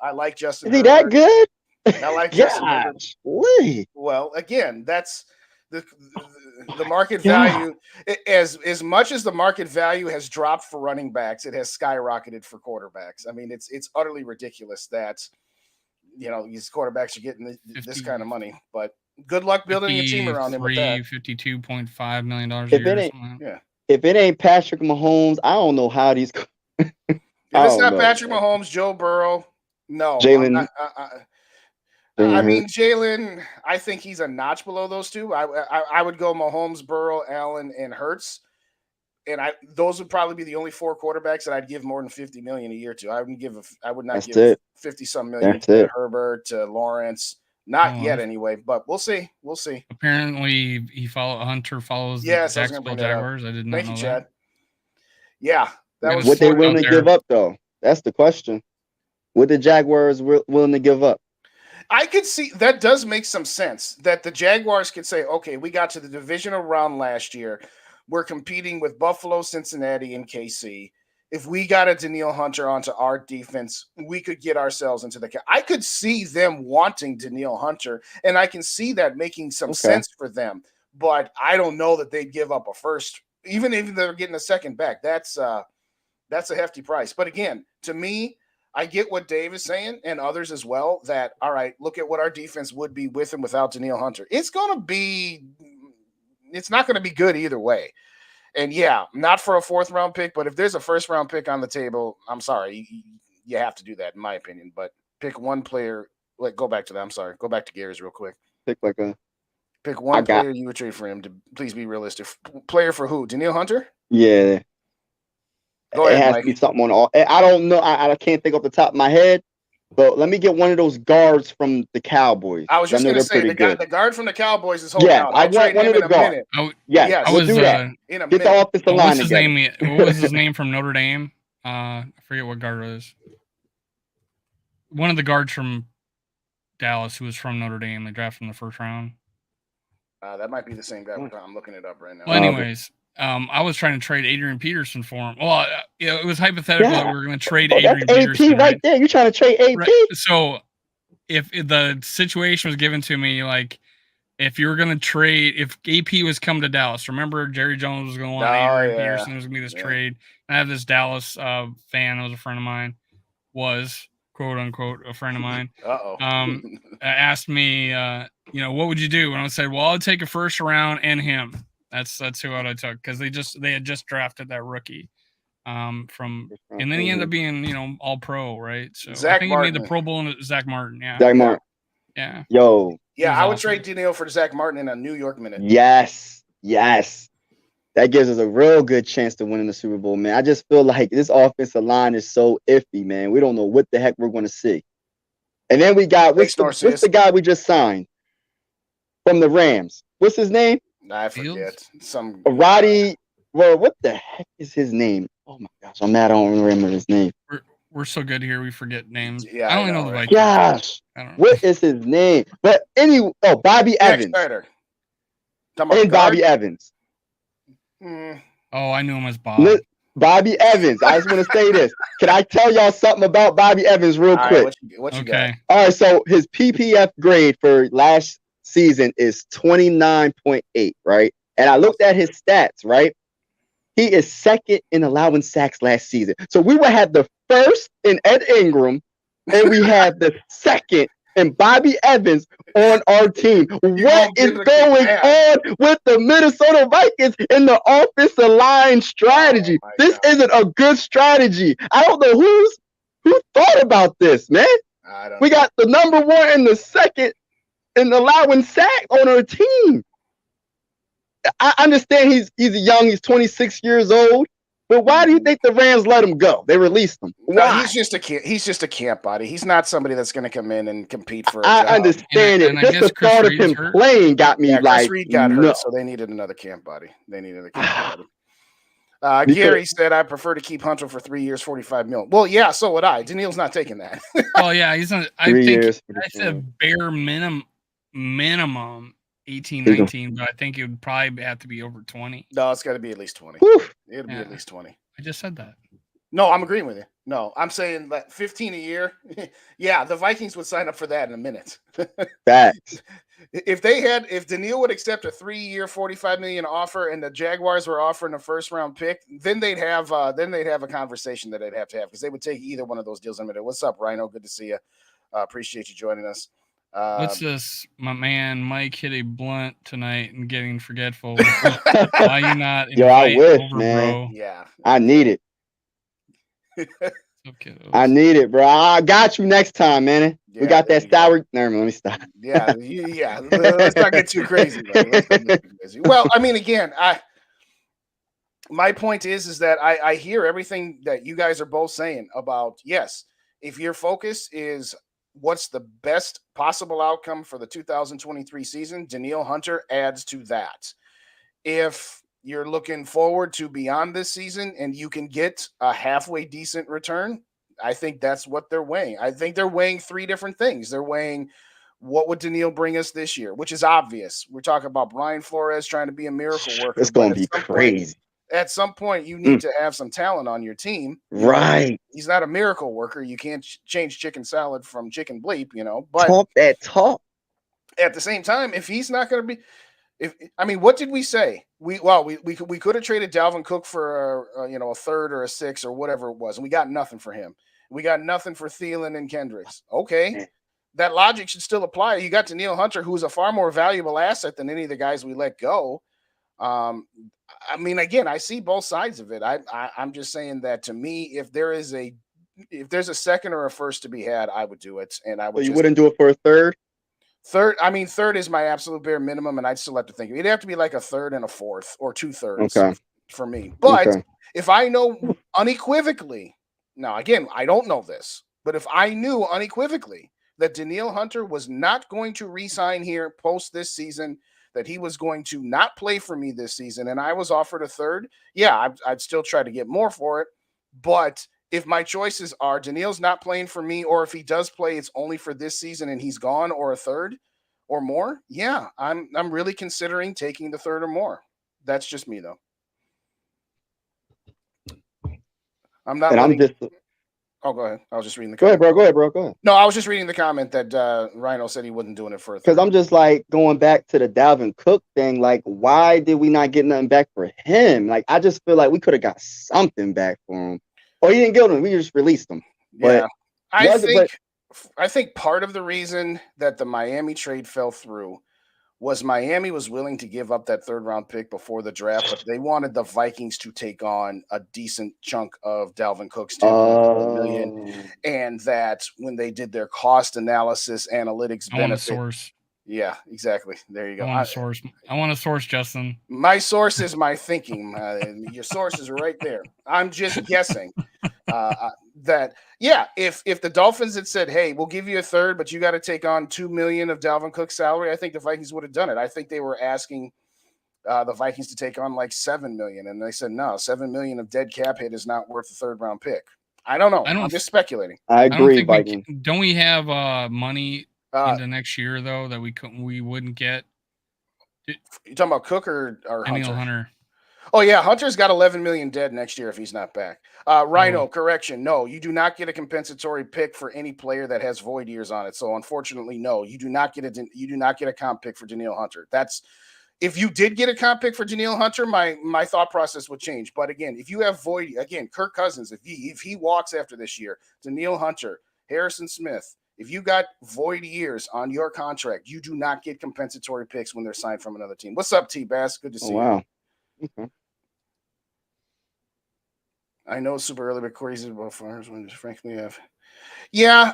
Speaker 3: I like Justin.
Speaker 2: Is he that good?
Speaker 3: I like Justin Herbert. Well, again, that's the market value. As much as the market value has dropped for running backs, it has skyrocketed for quarterbacks. I mean, it's utterly ridiculous that these quarterbacks are getting this kind of money, but. Good luck building a team around him with that.
Speaker 1: $52.5 million a year.
Speaker 2: If it ain't Patrick Mahomes, I don't know how these.
Speaker 3: If it's not Patrick Mahomes, Joe Burrow, no.
Speaker 2: Jalen.
Speaker 3: I mean, Jalen, I think he's a notch below those two. I would go Mahomes, Burrow, Allen, and Hurts. And those would probably be the only 4 quarterbacks that I'd give more than $50 million a year to. I would not give 50-some million to Herbert, to Lawrence. Not yet, anyway, but we'll see. We'll see.
Speaker 1: Apparently, Hunter follows the Jacksonville Jaguars. I did not know
Speaker 3: Chad.
Speaker 1: that.
Speaker 3: Yeah, that was
Speaker 2: what they willing to give up, though. That's the question. What the Jaguars willing to give up?
Speaker 3: I could see that does make some sense. That the Jaguars could say, "Okay, we got to the divisional round last year. We're competing with Buffalo, Cincinnati, and KC. If we got a Danielle Hunter onto our defense, we could get ourselves into the. I could see them wanting Danielle Hunter, and I can see that making some sense for them. But I don't know that they'd give up a first, even if they're getting a second back. That's a hefty price. But again, to me, I get what Dave is saying and others as well. That all right, look at what our defense would be with and without Danielle Hunter. It's not going to be good either way. And yeah, not for a 4th round pick, but if there's a 1st round pick on the table, I'm sorry, you have to do that in my opinion. But pick one player. Go back to that. I'm sorry. Go back to Gary's real quick.
Speaker 2: Pick
Speaker 3: one player you would trade for him. To please be realistic. Player for who? Danielle Hunter?
Speaker 2: Yeah.
Speaker 3: Go ahead,
Speaker 2: it has
Speaker 3: Mike.
Speaker 2: to be something on all. I don't know. I can't think off the top of my head. But let me get one of those guards from the Cowboys.
Speaker 3: I was just going to say the guard from the Cowboys is holding out.
Speaker 2: I want one of the guards.
Speaker 1: We'll
Speaker 2: do that.
Speaker 3: In a
Speaker 2: get
Speaker 3: minute.
Speaker 2: the offensive line
Speaker 1: together. What was his name from Notre Dame? I forget what guard it is. One of the guards from Dallas who was from Notre Dame. They drafted in the 1st round.
Speaker 3: That might be the same guy. I'm looking it up right now.
Speaker 1: Well, anyways, I was trying to trade Adrian Peterson for him. Well, it was hypothetical that we were going to trade Adrian Peterson.
Speaker 2: AP right there. You're trying to trade AP?
Speaker 1: Right. So if the situation was given to me, like if you were going to trade, if AP was coming to Dallas, remember Jerry Jones was going to want Adrian Peterson. Was going to be this trade. And I have this Dallas fan that was a friend of mine, was quote unquote a friend of mine. Asked me, what would you do? And I said, well, I'd take a 1st round and him. That's who I took because they had just drafted that rookie and then he ended up being all pro, right? So
Speaker 3: Zach
Speaker 1: I think
Speaker 3: Martin.
Speaker 1: he made the Pro Bowl in Zach Martin. Yeah.
Speaker 2: Zach Martin.
Speaker 1: Yeah.
Speaker 2: Yo.
Speaker 3: Yeah, I would trade Danielle for Zach Martin in a New York minute.
Speaker 2: Yes. That gives us a real good chance to win in the Super Bowl, man. I just feel like this offensive line is so iffy, man. We don't know what the heck we're going to see. And then we got what's the guy we just signed from the Rams? What's his name?
Speaker 3: I forget.
Speaker 2: Roddy. Well, what the heck is his name? Oh my gosh, I'm mad. I don't remember his name.
Speaker 1: We're so good here. We forget names.
Speaker 3: Yeah,
Speaker 1: I don't even know the Vikings.
Speaker 2: Gosh, what is his name? But anyway, Bobby Evans. And Bobby Evans.
Speaker 1: Oh, I knew him as Bob.
Speaker 2: Bobby Evans. I just want to say this. Can I tell y'all something about Bobby Evans real quick?
Speaker 3: Right, what you got?
Speaker 2: All right, so his PPF grade for last season is 29.8, right? And I looked at his stats, right? He is second in allowing sacks last season. So we would have the first in Ed Ingram, and we have the second in Bobby Evans on our team. What is going on with the Minnesota Vikings in the offensive line strategy? This isn't a good strategy. I don't know who thought about this, man. We got the number one and the second in allowing sacks on our team. I understand he's young, he's 26 years old, but why do you think the Rams let him go? They released him. Why?
Speaker 3: No, he's just a camp body. He's not somebody that's going to come in and compete for a
Speaker 2: job.
Speaker 3: I
Speaker 2: understand it. Just the thought of him playing got me
Speaker 3: Chris Reed got hurt, so they needed another camp body. Gary said, I prefer to keep Hunter for 3 years, $45 million. Well, yeah, so would I. Danielle's not taking that.
Speaker 1: Well, yeah, he's not. I think that's a bare minimum 18, 19, but I think it would probably have to be over 20.
Speaker 3: No, it's got to be at least 20. It'll be at least 20.
Speaker 1: I just said that.
Speaker 3: No, I'm agreeing with you. No, I'm saying that 15 a year. Yeah, the Vikings would sign up for that in a minute.
Speaker 2: Facts.
Speaker 3: If Danielle would accept a 3-year, $45 million offer, and the Jaguars were offering a first-round pick, then they'd have a conversation that they'd have to have, because they would take either one of those deals in a minute. What's up, Rhino? Good to see you. Appreciate you joining us.
Speaker 1: What's this? My man Mike hit a blunt tonight and getting forgetful. Why you not?
Speaker 2: Yo, I wish,
Speaker 1: over,
Speaker 2: man.
Speaker 3: Bro? Yeah,
Speaker 2: I need it.
Speaker 1: Okay,
Speaker 2: I need it, bro. I got you next time, man. Yeah, we got that sour. Never mind, let me stop.
Speaker 3: Yeah. Let's not get too crazy. Well, I mean, again, my point is that I hear everything that you guys are both saying about, yes, if your focus is what's the best possible outcome for the 2023 season, Danielle Hunter adds to that. If you're looking forward to beyond this season and you can get a halfway decent return, I think that's what they're weighing. I think they're weighing three different things. They're weighing what would Danielle bring us this year, which is obvious. We're talking about Brian Flores trying to be a miracle worker.
Speaker 2: It's going to be crazy.
Speaker 3: At some point, you need to have some talent on your team.
Speaker 2: Right.
Speaker 3: He's not a miracle worker. You can't change chicken salad from chicken bleep, but
Speaker 2: talk that talk.
Speaker 3: At the same time, if he's not going to be, what did we say? We could have traded Dalvin Cook for a third or a sixth or whatever it was, and we got nothing for him. We got nothing for Thielen and Kendricks. Okay, that logic should still apply. You got Danielle Hunter, who's a far more valuable asset than any of the guys we let go. Again, I see both sides of it. I'm just saying that, to me, if there's a second or a first to be had, I would do it, and I would.
Speaker 2: So you wouldn't do it for a third?
Speaker 3: Third is my absolute bare minimum, and I'd still have to think. It'd have to be like a third and a fourth, or 2/3 for me. But if I know unequivocally, now again, I don't know this, but if I knew unequivocally that Danielle Hunter was not going to re-sign here post this season, that he was going to not play for me this season, and I was offered a third, I'd still try to get more for it. But if my choices are Danielle's not playing for me, or if he does play, it's only for this season and he's gone, or a third or more, I'm really considering taking the third or more. That's just me, though. I'm not. Oh, go ahead. I was just reading the comment.
Speaker 2: Go ahead, bro. Go ahead.
Speaker 3: No, I was just reading the comment that Rhino said he wasn't doing it for a third.
Speaker 2: Because I'm just like going back to the Dalvin Cook thing. Like, why did we not get nothing back for him? Like, I just feel like we could have got something back for him. Or he didn't get him. We just released him.
Speaker 3: Yeah. I think part of the reason that the Miami trade fell through was Miami was willing to give up that third-round pick before the draft, but they wanted the Vikings to take on a decent chunk of Dalvin Cook's $10 million, and that when they did their cost analysis, analytics benefit.
Speaker 1: I want a source.
Speaker 3: Yeah, exactly. There you go.
Speaker 1: I want a source, Justin.
Speaker 3: My source is my thinking. Your source is right there. I'm just guessing that, if the Dolphins had said, hey, we'll give you a third, but you got to take on $2 million of Dalvin Cook's salary, I think the Vikings would have done it. I think they were asking the Vikings to take on like $7 million, and they said, no, $7 million of dead cap hit is not worth a third-round pick. I don't know. I'm just speculating.
Speaker 2: I agree, Vikings.
Speaker 1: Don't we have money into next year, though, that we wouldn't get?
Speaker 3: You talking about Cook or
Speaker 1: Hunter?
Speaker 3: Oh, yeah. Hunter's got $11 million dead next year if he's not back. Rhino, correction. No, you do not get a compensatory pick for any player that has void years on it. So, unfortunately, no, you do not get a comp pick for Danielle Hunter. if you did get a comp pick for Danielle Hunter, my thought process would change. But again, if you have void, again, Kirk Cousins, if he walks after this year, Danielle Hunter, Harrison Smith, if you got void years on your contract, you do not get compensatory picks when they're signed from another team. What's up, T-Bass? Good to see you.
Speaker 2: Wow. Okay.
Speaker 3: I know super early, but crazy about Flyers when frankly have. Yeah,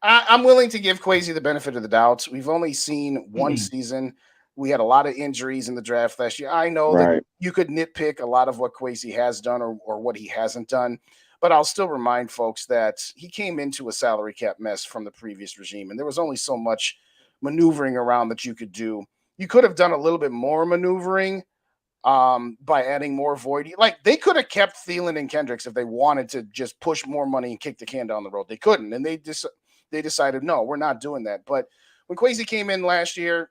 Speaker 3: I'm willing to give Kwesi the benefit of the doubt. We've only seen one season. We had a lot of injuries in the draft last year. I know that you could nitpick a lot of what Kwesi has done or what he hasn't done, but I'll still remind folks that he came into a salary cap mess from the previous regime, and there was only so much maneuvering around that you could do. You could have done a little bit more maneuvering by adding more void. Like they could have kept Thielen and Kendricks if they wanted to just push more money and kick the can down the road. They couldn't, and they decided, no, we're not doing that. But when Kwesi came in last year,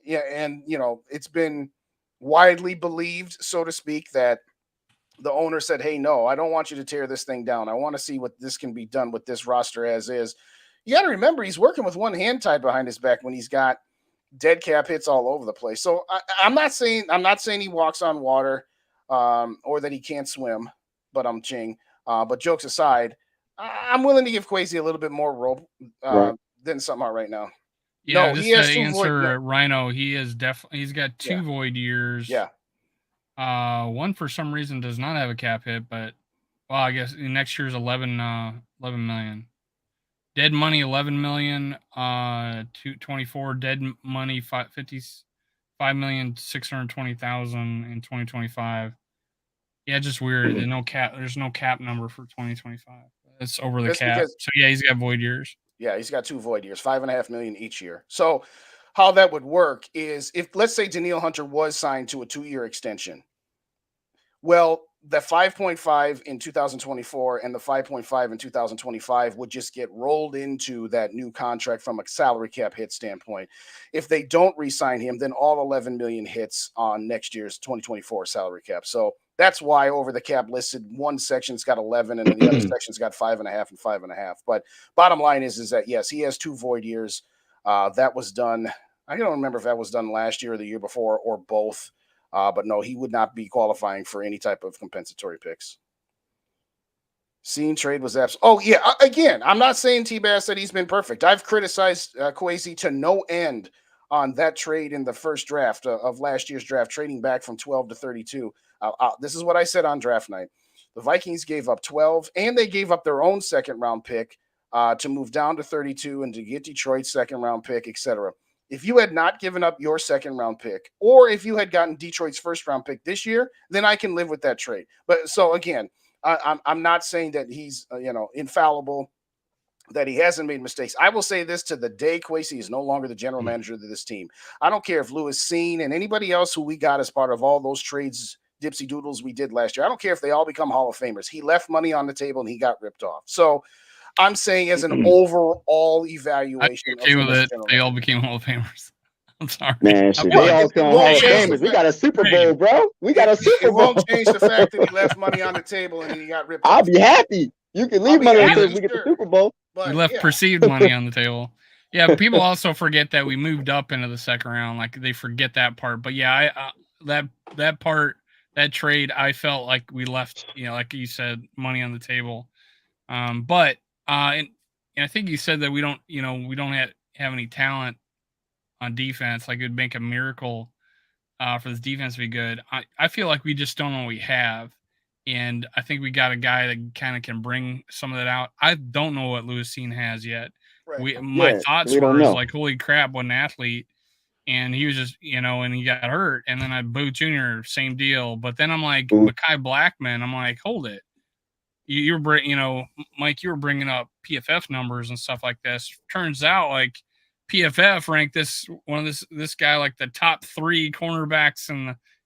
Speaker 3: yeah, and it's been widely believed, so to speak, that the owner said, hey, no, I don't want you to tear this thing down. I want to see what this can be done with this roster as is. You got to remember, he's working with one hand tied behind his back when he's got dead cap hits all over the place. So I'm not saying he walks on water or that he can't swim, but I'm Ching. But jokes aside, I'm willing to give Kwesi a little bit more rope than somehow right now.
Speaker 1: Yeah, no, he has to answer Rhino. He's got 2 void years.
Speaker 3: Yeah.
Speaker 1: One for some reason does not have a cap hit, but I guess next year's 11 million. Dead money 11 million. 24 dead money 55,620,000 in 2025. Yeah, just weird. There's no cap number for 2025. It's over the cap. So yeah, he's got void years.
Speaker 3: Yeah, he's got 2 void years, $5.5 million each year. So how that would work is if, let's say, Danielle Hunter was signed to a 2-year extension. Well, the 5.5 in 2024 and the 5.5 in 2025 would just get rolled into that new contract from a salary cap hit standpoint. If they don't re-sign him, then all 11 million hits on next year's 2024 salary cap. So that's why over the cap listed, one section's got 11 and then the other section's got 5.5 and 5.5. But bottom line is that, yes, he has 2 void years. That was done. I don't remember if that was done last year or the year before or both. But no, he would not be qualifying for any type of compensatory picks. Scene trade was absolute. Oh, yeah. Again, I'm not saying T-Bass that he's been perfect. I've criticized Kwesi to no end on that trade in the first draft of last year's draft, trading back from 12 to 32. This is what I said on draft night. The Vikings gave up 12, and they gave up their own second-round pick to move down to 32 and to get Detroit's second-round pick, etc. If you had not given up your second-round pick, or if you had gotten Detroit's first-round pick this year, then I can live with that trade. But so again, I'm not saying that he's infallible, that he hasn't made mistakes. I will say this to the day Kwesi is no longer the general manager of this team. I don't care if Lewis Seen and anybody else who we got as part of all those trades, dipsy doodles we did last year, I don't care if they all become Hall of Famers. He left money on the table and he got ripped off. So I'm saying as an overall evaluation.
Speaker 1: I'm okay with it. They all became Hall of Famers. I'm sorry.
Speaker 2: Man, shit, they all became Hall of Famers. We got a Super Bowl, bro. We got a Super Bowl.
Speaker 3: It won't change the fact that he left money on the table and he got ripped off.
Speaker 2: I'll be happy. You can leave money on the table if we get the Super Bowl.
Speaker 1: But, we left perceived money on the table. Yeah, but people also forget that we moved up into the second round. Like they forget that part. But yeah, that part, that trade, I felt like we left, like you said, money on the table. But and I think you said that we don't have any talent on defense. Like it would make a miracle for this defense to be good. I feel like we just don't know what we have. And I think we got a guy that kind of can bring some of that out. I don't know what Lewis Seen has yet. Right. My thoughts were like, holy crap, what an athlete. And he was just, and he got hurt. And then Boo Jr., same deal. But then I'm like, Mekhi Blackman, I'm like, hold it. You're Mike, you were bringing up PFF numbers and stuff like this. Turns out, like, PFF ranked this guy like the top 3 cornerbacks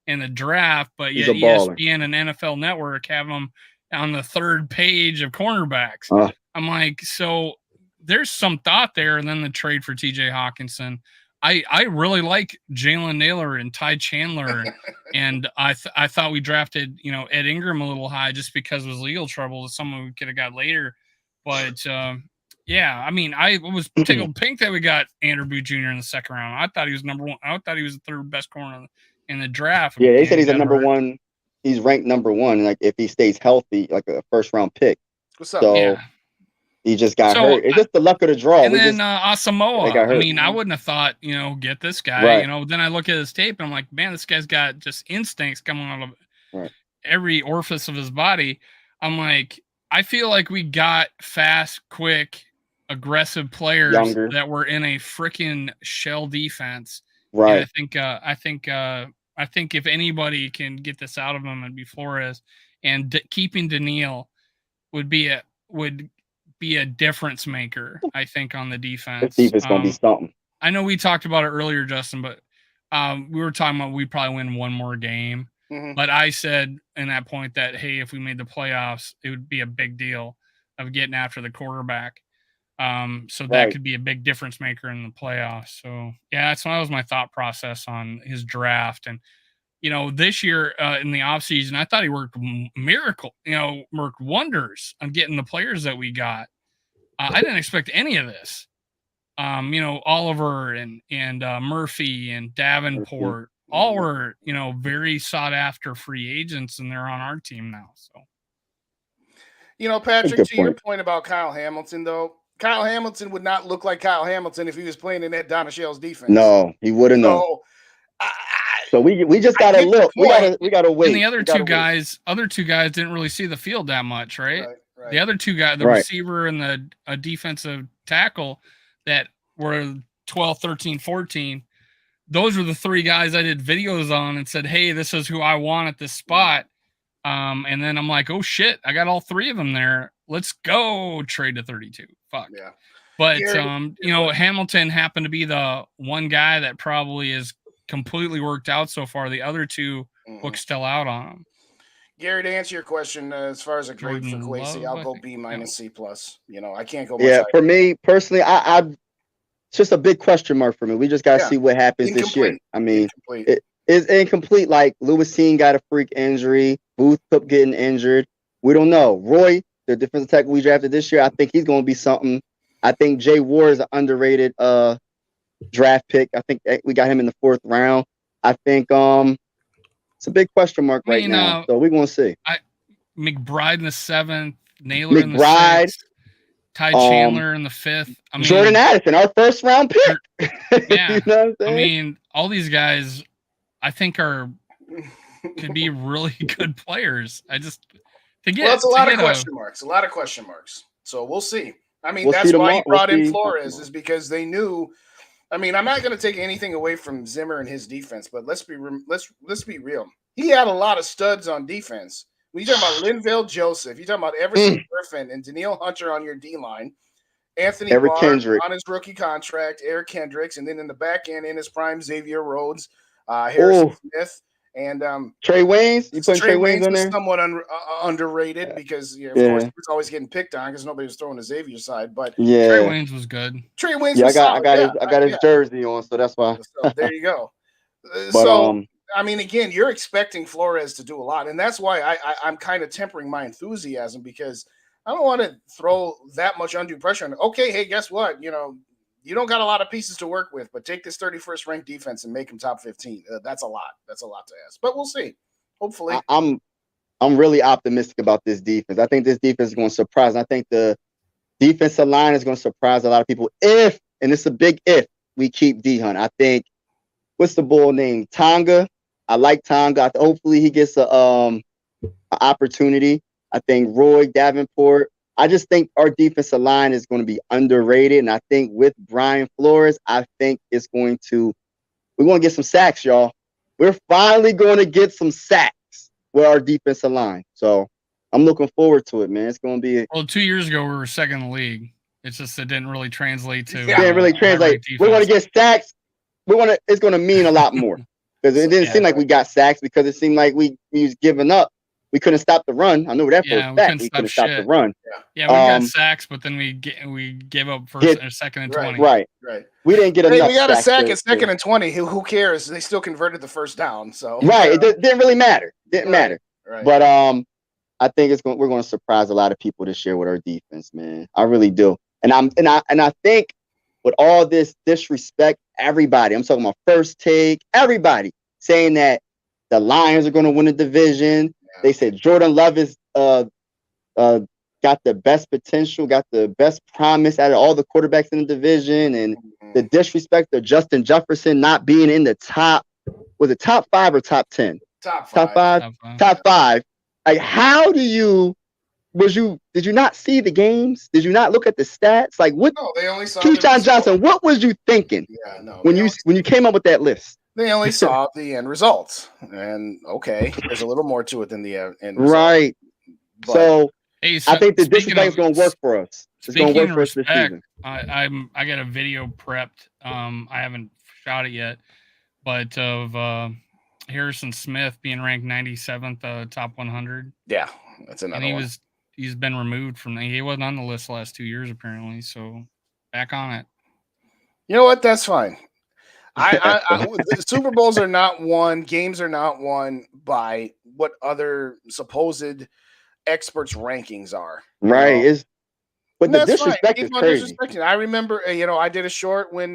Speaker 1: in the draft, but yet ESPN and NFL Network have him on the 3rd page of cornerbacks. I'm like, so there's some thought there. And then the trade for TJ Hawkinson. I really like Jalen Naylor and Ty Chandler, and I thought we drafted Ed Ingram a little high just because of his legal trouble. Someone we could have got later, but Yeah, I mean, I was tickled pink that we got Andrew Booth Jr. in the second round. I thought he was number one. I thought he was the third best corner in the draft.
Speaker 2: Yeah, they said he's a
Speaker 1: got
Speaker 2: number
Speaker 1: hurt.
Speaker 2: one. He's ranked number one. Like if he stays healthy, like a first round pick.
Speaker 3: What's up?
Speaker 2: So
Speaker 1: Yeah.
Speaker 2: he just got hurt. It's just the luck of the draw.
Speaker 1: And then Asamoah. I mean, I wouldn't have thought, get this guy.
Speaker 2: Right.
Speaker 1: Then I look at his tape and I'm like, man, this guy's got just instincts coming out of every orifice of his body. I'm like, I feel like we got fast, quick, aggressive players that were in a freaking shell defense.
Speaker 2: Right.
Speaker 1: And I think if anybody can get this out of him, it'd be Flores. And keeping Danielle would be a difference maker, I think, on the defense.
Speaker 2: The defense gonna be something.
Speaker 1: I know we talked about it earlier, Justin, but we were talking about we'd probably win one more game. Mm-hmm. But I said in that point that, hey, if we made the playoffs, it would be a big deal of getting after the quarterback. So that could be a big difference maker in the playoffs. So yeah, that was my thought process on his draft. And this year in the offseason, I thought he worked worked wonders on getting the players that we got. I didn't expect any of this. Oliver and Murphy and Davenport, all were, very sought after free agents, and they're on our team now. So,
Speaker 3: Patrick, to your point about Kyle Hamilton, though, Kyle Hamilton would not look like Kyle Hamilton if he was playing in that Donatello's defense.
Speaker 2: No, he wouldn't know. So we just gotta look. We gotta wait.
Speaker 1: And the other two guys didn't really see the field that much, right? The other two guys, the receiver and the defensive tackle that were 12, 13, 14, those were the three guys I did videos on and said, hey, this is who I want at this spot. And then I'm like, oh shit, I got all three of them there. Let's go trade to 32. Fuck. Yeah. But Hamilton happened to be the one guy that probably is completely worked out so far. The other two look still out on him.
Speaker 3: Gary, to answer your question, as far as a grade for Kwesi, I'll go B minus C plus. I can't go.
Speaker 2: Yeah, for me personally, I it's just a big question mark for me. We just gotta see what happens this year. I mean, it's incomplete. Like Lewis Seen got a freak injury, Booth kept getting injured. We don't know. Roy, the defensive tackle we drafted this year, I think he's going to be something. I think Jay Ward is an underrated draft pick. I think we got him in the 4th round. I think it's a big question mark right now. So we're going to see.
Speaker 1: McBride in the 7th, Naylor in the 6th, Ty Chandler in the 5th. I mean,
Speaker 2: Jordan Addison, our 1st round pick.
Speaker 1: Yeah. You know what I'm saying? I mean, all these guys I think could be really good players.
Speaker 3: It's a lot of question marks. A lot of question marks. So we'll see. I mean, that's why he brought in Flores, is because they knew. I mean, I'm not going to take anything away from Zimmer and his defense, but let's be real. He had a lot of studs on defense. When you talk about Linville Joseph, you talk about Everson Griffin and Danielle Hunter on your D line, Anthony Barr on his rookie contract, Eric Kendricks, and then in the back end in his prime, Xavier Rhodes, Harrison Smith. And
Speaker 2: Trey Waynes, you put Trey Waynes on there?
Speaker 3: Somewhat underrated because of course he was always getting picked on because nobody was throwing the Xavier side. But
Speaker 1: Trey Waynes was good.
Speaker 3: Trey Waynes, was solid.
Speaker 2: I got his jersey on, so that's why.
Speaker 3: So there you go. But, I mean, again, you're expecting Flores to do a lot, and that's why I'm kind of tempering my enthusiasm because I don't want to throw that much undue pressure on it. Okay, hey, guess what? You don't got a lot of pieces to work with, but take this 31st ranked defense and make them top 15. That's a lot. That's a lot to ask, but we'll see. Hopefully,
Speaker 2: I'm really optimistic about this defense. I think this defense is going to surprise. I think the defensive line is going to surprise a lot of people and it's a big if, we keep D-Hunt. I think, what's the bull name? Tonga. I like Tonga. Hopefully he gets an opportunity. I think Roy Davenport. I just think our defensive line is going to be underrated. And I think with Brian Flores, I think we're going to get some sacks, y'all. We're finally going to get some sacks with our defensive line. So I'm looking forward to it, man. It's going to be.
Speaker 1: Well, 2 years ago, we were second in the league. It's just, it didn't really translate to.
Speaker 2: Didn't really translate. We're going to get sacks. It's going to mean a lot more because it didn't seem like we got sacks because it seemed like we was giving up. We couldn't stop the run. I know that for a fact. We couldn't stop the run.
Speaker 1: Yeah, we got sacks, but then we gave up second and 20.
Speaker 2: Right. We didn't get enough.
Speaker 3: We got a sack at second and 20. Who cares? They still converted the first down. So
Speaker 2: it didn't really matter. Matter. Right. But I think we're going to surprise a lot of people this year with our defense, man. I really do. And I think with all this disrespect, everybody, I'm talking about First Take, everybody saying that the Lions are going to win the division. Yeah. They said Jordan Love is got the best potential, got the best promise out of all the quarterbacks in the division, and the disrespect of Justin Jefferson not being in the top, was it top 5 or top 10?
Speaker 3: Top 5.
Speaker 2: Top 5. Like, how did you not see the games? Did you not look at the stats? Like, what?
Speaker 3: No, they only saw
Speaker 2: Keyshawn Johnson, what was you thinking?
Speaker 3: Yeah, no.
Speaker 2: When you came up with that list?
Speaker 3: They only saw the end results, and okay, there's a little more to it than the end result.
Speaker 2: Right.
Speaker 3: But,
Speaker 2: so I think the disrespect is going to work for us. It's going to work for us this season.
Speaker 1: I got a video prepped. I haven't shot it yet, but of Harrison Smith being ranked 97th, top 100.
Speaker 3: Yeah, that's another one.
Speaker 1: He's been removed from. He wasn't on the list the last 2 years apparently. So back on it.
Speaker 3: You know what? That's fine. The Super Bowls are not won. Games are not won by what other supposed experts' rankings are.
Speaker 2: Right. But the disrespect is crazy.
Speaker 3: I remember, I did a short when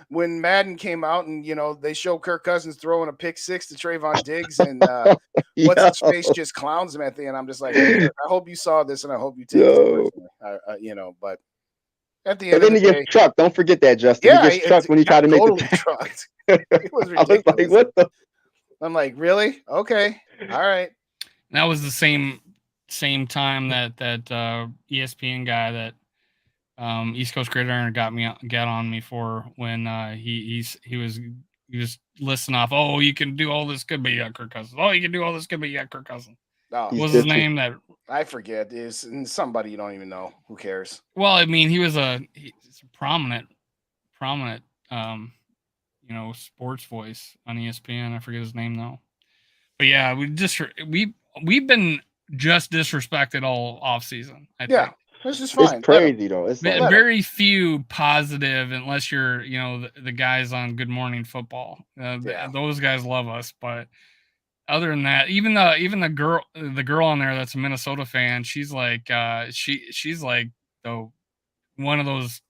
Speaker 3: Madden came out, and they show Kirk Cousins throwing a pick 6 to Trayvon Diggs, and what's his face just clowns him at the end. I'm just like, I hope you saw this, and I hope you take this personally. But at the end,
Speaker 2: and then he gets trucked. Don't forget that, Justin.
Speaker 3: Yeah,
Speaker 2: he gets trucked when he tried to make the
Speaker 3: trucked. It was ridiculous.
Speaker 2: I was like, what the?
Speaker 3: I'm like, really? Okay, all right.
Speaker 1: That was the same time that ESPN guy that East Coast Gridiron got on me for when he was listing off. Oh, you can do all this good, but you got Kirk Cousins. Oh, you can do all this good, but you got Kirk Cousins.
Speaker 3: Oh,
Speaker 1: what was his name? That
Speaker 3: I forget. Is somebody you don't even know. Who cares?
Speaker 1: Well, I mean, he's a prominent sports voice on ESPN. I forget his name though. But yeah, we've been just disrespected all off season. I think.
Speaker 3: This is fine.
Speaker 2: It's crazy though. It's
Speaker 1: very few positive, unless you're the guys on Good Morning Football. Those guys love us, but other than that, even the girl on there that's a Minnesota fan, she's like she's like one of those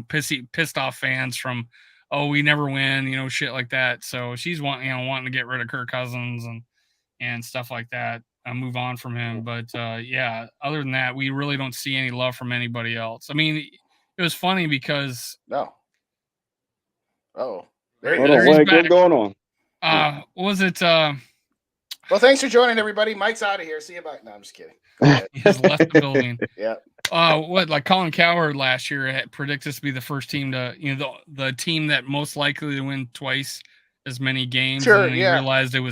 Speaker 1: pissed off fans from we never win, shit like that. So she's wanting to get rid of Kirk Cousins and stuff like that. Move on from him. But other than that, we really don't see any love from anybody else. I mean, it was funny because
Speaker 3: what's
Speaker 2: going on?
Speaker 1: What was it?
Speaker 3: Well, thanks for joining, everybody. Mike's out of here. See you bye. No, I'm just kidding.
Speaker 1: He has left the building.
Speaker 3: Yeah.
Speaker 1: Like Colin Cowherd last year predicted us to be the first team to, the team that most likely to win twice as many games.
Speaker 3: Sure,
Speaker 1: and he realized that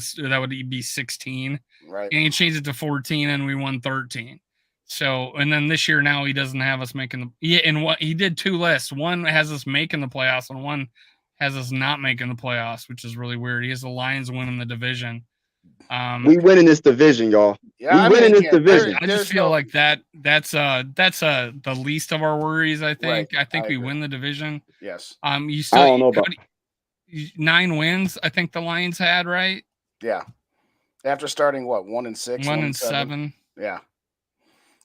Speaker 1: would be 16.
Speaker 3: Right.
Speaker 1: And he changed it to 14 and we won 13. So, and then this year now he doesn't have us making and what he did 2 lists. One has us making the playoffs and one has us not making the playoffs, which is really weird. He has the Lions winning the division.
Speaker 2: We win in this division, y'all.
Speaker 3: Yeah,
Speaker 2: we win in this division.
Speaker 1: I just feel like that's the least of our worries. I think.
Speaker 3: Right.
Speaker 1: I think we win the division.
Speaker 3: Yes.
Speaker 1: You still
Speaker 2: I don't know about
Speaker 1: 9 wins. I think the Lions had, right?
Speaker 3: Yeah. After starting 1-6,
Speaker 1: 1-7.
Speaker 3: Yeah.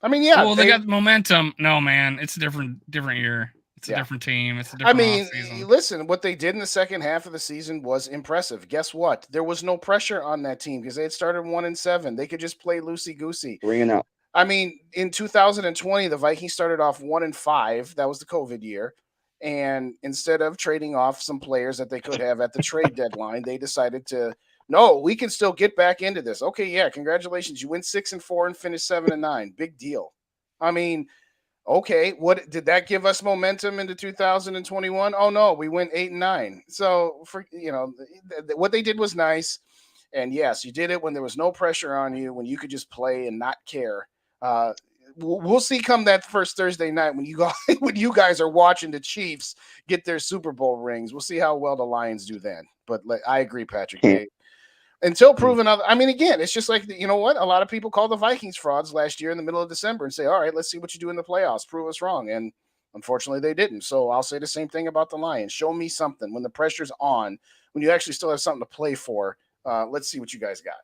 Speaker 3: I mean, yeah.
Speaker 1: Well, they got momentum. No, man, it's a different year. It's a different team. It's a different season.
Speaker 3: Listen, what they did in the second half of the season was impressive. Guess what? There was no pressure on that team because they had started 1-7. They could just play loosey-goosey.
Speaker 2: Bringing out.
Speaker 3: I mean, in 2020, the Vikings started off 1-5. That was the COVID year. And instead of trading off some players that they could have at the trade deadline, they decided no, we can still get back into this. Okay, yeah, congratulations. You win 6-4 and finish 7-9. Big deal. I mean, okay, what did that give us momentum into 2021? Oh no, we went 8-9. So what they did was nice. And yes, you did it when there was no pressure on you, when you could just play and not care. We'll see come that first Thursday night when you guys are watching the Chiefs get their Super Bowl rings. We'll see how well the Lions do then. But I agree, Patrick. Until proven other, I mean, again, it's just like, you know what? A lot of people call the Vikings frauds last year in the middle of December and say, all right, let's see what you do in the playoffs. Prove us wrong. And unfortunately, they didn't. So I'll say the same thing about the Lions. Show me something when the pressure's on, when you actually still have something to play for. Let's see what you guys got.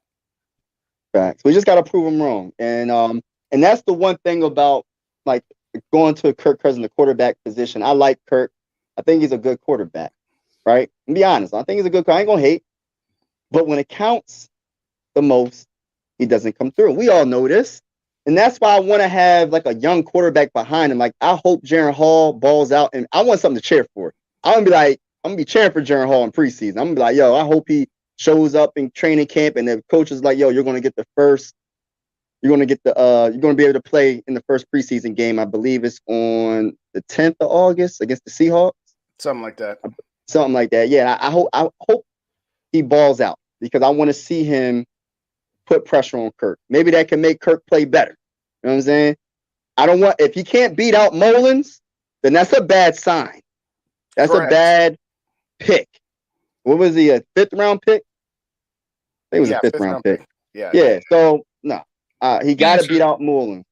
Speaker 2: Facts. We just got to prove them wrong. And that's the one thing about, like, going to Kirk Cousins, the quarterback position. I like Kirk. I think he's a good quarterback, right? And be honest, I think he's a good. I ain't gonna hate, but when it counts the most, he doesn't come through. We all know this, and that's why I want to have like a young quarterback behind him. Like I hope Jaren Hall balls out, and I want something to cheer for. I'm gonna be cheering for Jaren Hall in preseason. I'm gonna be like, yo, I hope he shows up in training camp, and the coach is like, yo, you're gonna get the first. You're gonna get the you're gonna be able to play in the first preseason game. I believe it's on the 10th of August against the Seahawks.
Speaker 3: Something like that.
Speaker 2: Something like that. Yeah, I hope he balls out because I want to see him put pressure on Kirk. Maybe that can make Kirk play better. You know what I'm saying? I don't want if he can't beat out Mullins, then that's a bad sign. That's Correct. A bad pick. What was he, a 5th round pick? I think it was a fifth round pick. Yeah. So no. He got to beat out Mullins.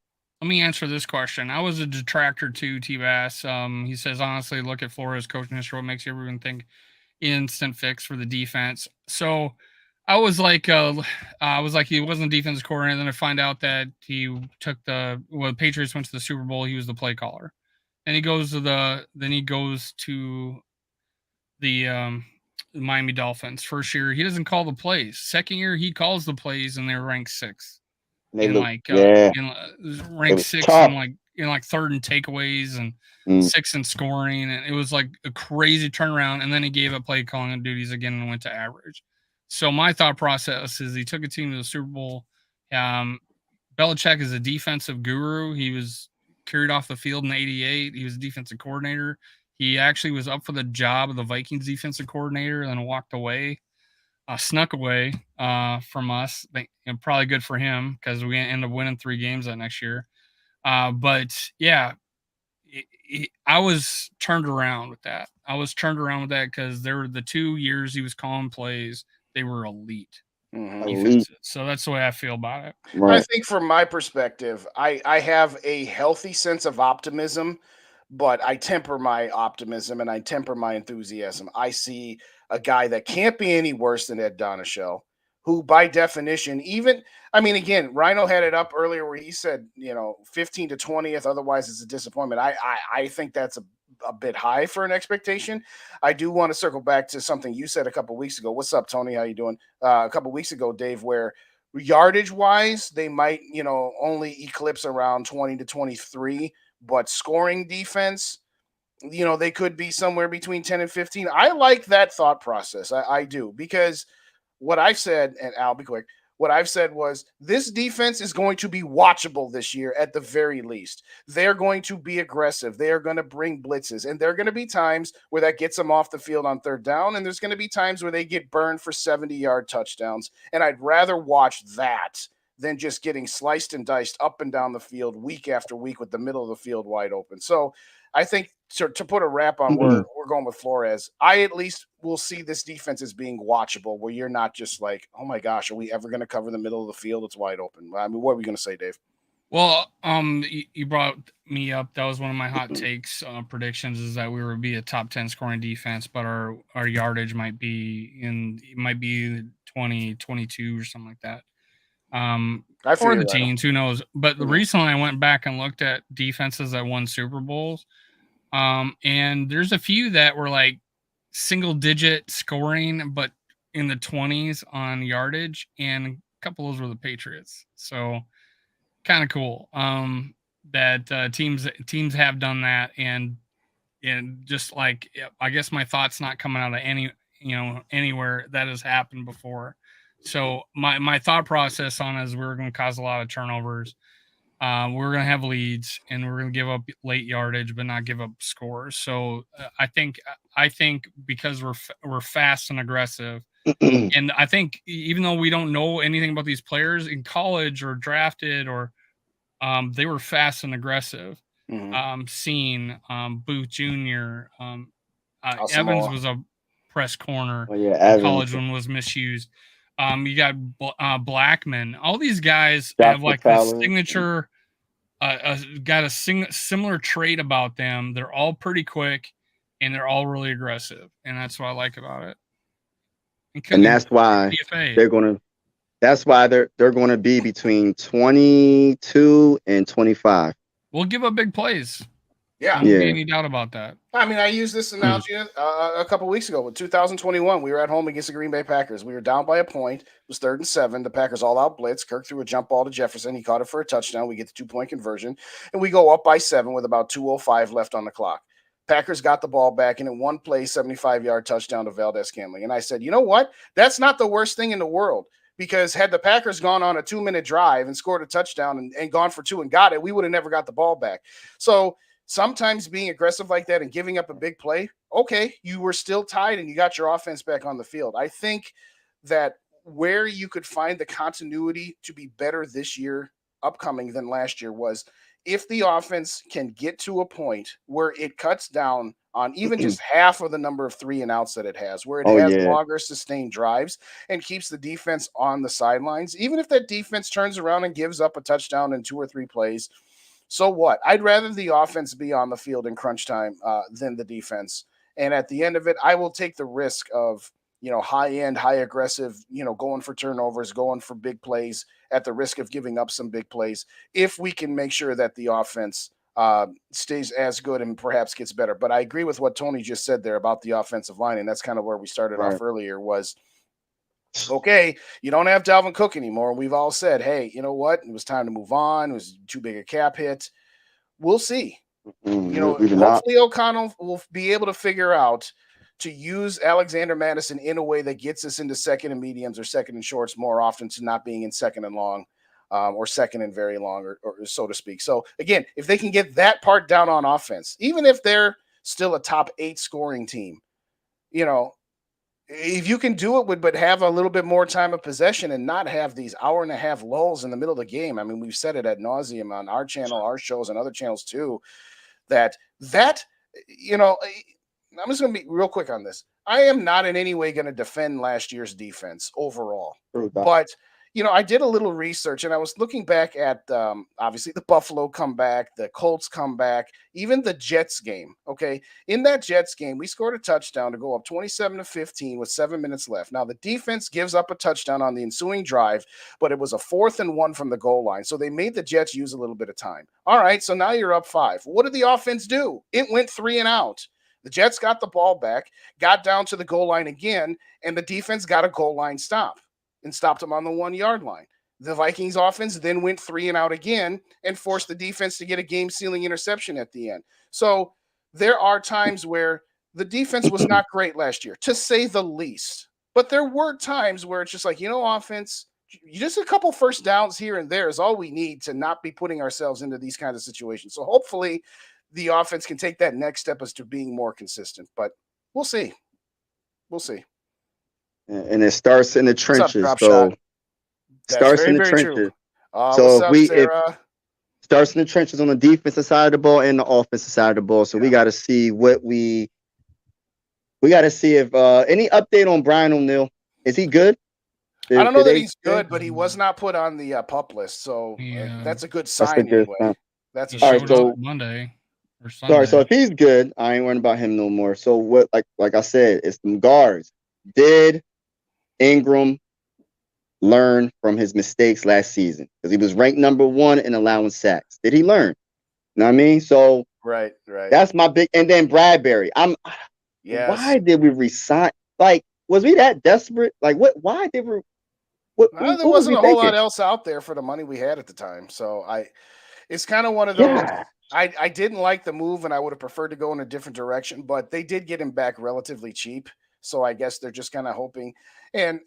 Speaker 1: Let me answer this question. I was a detractor to T-Bass. He says, honestly, look at Flores' coaching history. What makes everyone think instant fix for the defense? So I was like, he wasn't a defensive coordinator. And then I find out that he took the Patriots went to the Super Bowl. He was the play caller. Then he goes to the Miami Dolphins. First year, he doesn't call the plays. Second year, he calls the plays, and they're ranked 6th. Ranked 6th in like 3rd in takeaways and 6th in scoring, and it was like a crazy turnaround. And then he gave up play calling duties again and went to average. So my thought process is he took a team to the Super Bowl. Belichick is a defensive guru. He was carried off the field in '88. He was a defensive coordinator. He actually was up for the job of the Vikings defensive coordinator and then walked away. Snuck away from us. Probably good for him because we ended up winning 3 games that next year. But yeah, I was turned around with that. Because there were the 2 years he was calling plays. They were elite. Elite. So that's the way I feel about it.
Speaker 3: Right. I think from my perspective, I have a healthy sense of optimism, but I temper my optimism and I temper my enthusiasm. I see a guy that can't be any worse than Ed Donachelle, who by definition, again, Rhino had it up earlier where he said, 15 to 20th, otherwise it's a disappointment. I think that's a bit high for an expectation. I do want to circle back to something you said a couple of weeks ago. What's up, Tony? How you doing? A couple of weeks ago, Dave, where yardage wise, they might, only eclipse around 20 to 23, but scoring defense, they could be somewhere between 10 and 15. I like that thought process. I do, because what I've said, and I'll be quick, what I've said was this defense is going to be watchable this year at the very least. They're going to be aggressive. They are going to bring blitzes, and there are going to be times where that gets them off the field on 3rd down, and there's going to be times where they get burned for 70-yard touchdowns, and I'd rather watch that than just getting sliced and diced up and down the field week after week with the middle of the field wide open. So I think to put a wrap on where we're going with Flores, I at least will see this defense as being watchable, where you're not just like, oh my gosh, are we ever going to cover the middle of the field? It's wide open. I mean, what are we going to say, Dave?
Speaker 1: Well, you brought me up. That was one of my hot takes predictions, is that we would be a top 10 scoring defense, but our yardage might be 20, 22 or something like that. For the teens, who knows? But recently I went back and looked at defenses that won Super Bowls. And there's a few that were like single digit scoring, but in the 20s on yardage, and a couple of those were the Patriots. So kind of cool. That teams have done that, and just like, I guess my thought's not coming out of anywhere that has happened before. So my thought process on is we're going to cause a lot of turnovers. We're going to have leads, and we're going to give up late yardage, but not give up scores. So I think because we're fast and aggressive, and I think even though we don't know anything about these players in college or drafted, or they were fast and aggressive. Booth Jr. Evans was a press corner. College one was misused. You got Blackman. All these guys have like a signature, got a similar trait about them. They're all pretty quick, and they're all really aggressive, and that's what I like about it.
Speaker 2: And that's why they're going to. That's why they're going to be between 22 and 25.
Speaker 1: we'll give up big plays.
Speaker 3: Yeah.
Speaker 1: Don't be any doubt about that.
Speaker 3: I mean, I used this analogy a couple weeks ago with 2021. We were at home against the Green Bay Packers. We were down by a point. It was 3rd and 7. The Packers all out blitz. Kirk threw a jump ball to Jefferson. He caught it for a touchdown. We get the 2-point conversion, and we go up by 7 with about 2:05 left on the clock. Packers got the ball back, and in one play, 75-yard touchdown to Valdez-Scantling. And I said, you know what? That's not the worst thing in the world, because had the Packers gone on a 2-minute drive and scored a touchdown and gone for 2 and got it, we would have never got the ball back. So sometimes being aggressive like that and giving up a big play, okay, you were still tied and you got your offense back on the field. I think that where you could find the continuity to be better this year upcoming than last year was if the offense can get to a point where it cuts down on even just half of the number of 3 and outs that it has, where it has longer sustained drives and keeps the defense on the sidelines. Even if that defense turns around and gives up a touchdown in 2 or 3 plays, so what? I'd rather the offense be on the field in crunch time than the defense. And at the end of it, I will take the risk of, high end, high aggressive, going for turnovers, going for big plays at the risk of giving up some big plays if we can make sure that the offense stays as good and perhaps gets better. But I agree with what Tony just said there about the offensive line. And that's kind of where we started off earlier was, okay, you don't have Dalvin Cook anymore. We've all said, hey, you know what? It was time to move on. It was too big a cap hit. We'll see. Hopefully O'Connell will be able to figure out to use Alexander Madison in a way that gets us into second and mediums or second and shorts more often to not being in second and long or second and very long or so to speak. So, again, if they can get that part down on offense, even if they're still a top 8 scoring team, if you can do it but have a little bit more time of possession and not have these hour-and-a-half lulls in the middle of the game. I mean, we've said it ad nauseum on our channel, our shows, and other channels too, that I'm just going to be real quick on this. I am not in any way going to defend last year's defense overall, but I did a little research and I was looking back at obviously the Buffalo comeback, the Colts comeback, even the Jets game. Okay. In that Jets game, we scored a touchdown to go up 27-15 with 7 minutes left. Now the defense gives up a touchdown on the ensuing drive, but it was a 4th and 1 from the goal line. So they made the Jets use a little bit of time. All right. So now you're up 5. What did the offense do? It went 3 and out. The Jets got the ball back, got down to the goal line again, and the defense got a goal line stop and stopped them on the 1-yard line. The Vikings offense then went 3 and out again and forced the defense to get a game-sealing interception at the end. So there are times where the defense was not great last year, to say the least. But there were times where it's just like, offense, just a couple first downs here and there is all we need to not be putting ourselves into these kinds of situations. So hopefully the offense can take that next step as to being more consistent. But we'll see. We'll see.
Speaker 2: And it starts in the trenches.
Speaker 3: Up,
Speaker 2: so
Speaker 3: starts in the trenches. So
Speaker 2: it starts in the trenches on the defensive side of the ball and the offensive side of the ball. So we got to see what we got to see if any update on Brian O'Neill. Is he good?
Speaker 3: I don't know that he's good, but he was not put on the PUP list. So that's a good sign anyway. That's a
Speaker 1: showed up Monday or Sunday.
Speaker 2: Sorry, so if he's good, I ain't worrying about him no more. So what, like I said, it's them guards. Did Ingram learn from his mistakes last season? Because he was ranked number 1 in allowing sacks. Did he learn? You know what I mean? So
Speaker 3: right.
Speaker 2: That's my big. And then Bradbury. Why did we resign? Like, was we that desperate? Like, what? Why did we?
Speaker 3: There wasn't a whole lot else out there for the money we had at the time. So it's kind of one of those. Yeah. I didn't like the move, and I would have preferred to go in a different direction. But they did get him back relatively cheap. So I guess they're just kind of hoping. And,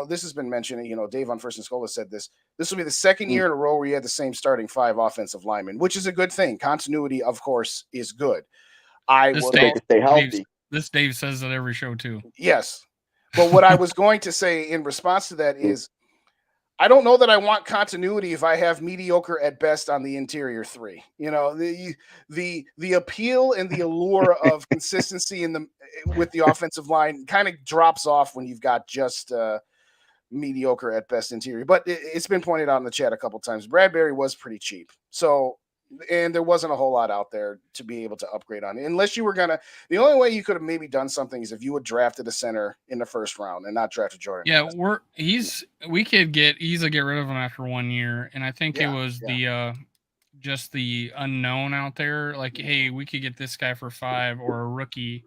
Speaker 3: this has been mentioned, Dave on First and SKOL has said this. This will be the second year in a row where you had the same starting 5 offensive linemen, which is a good thing. Continuity, of course, is good.
Speaker 2: Stay healthy.
Speaker 1: This Dave says that every show, too.
Speaker 3: Yes. But what I was going to say in response to that is, I don't know that I want continuity if I have mediocre at best on the interior 3. The appeal and the allure of consistency with the offensive line kind of drops off when you've got just mediocre at best interior. But it's been pointed out in the chat a couple times. Bradbury was pretty cheap. And there wasn't a whole lot out there to be able to upgrade on. Unless you were the only way you could have maybe done something is if you had drafted a center in the first round and not drafted Jordan.
Speaker 1: Yeah, we could easily get rid of him after 1 year. And I think it was the just the unknown out there. Like, hey, we could get this guy for 5 or a rookie,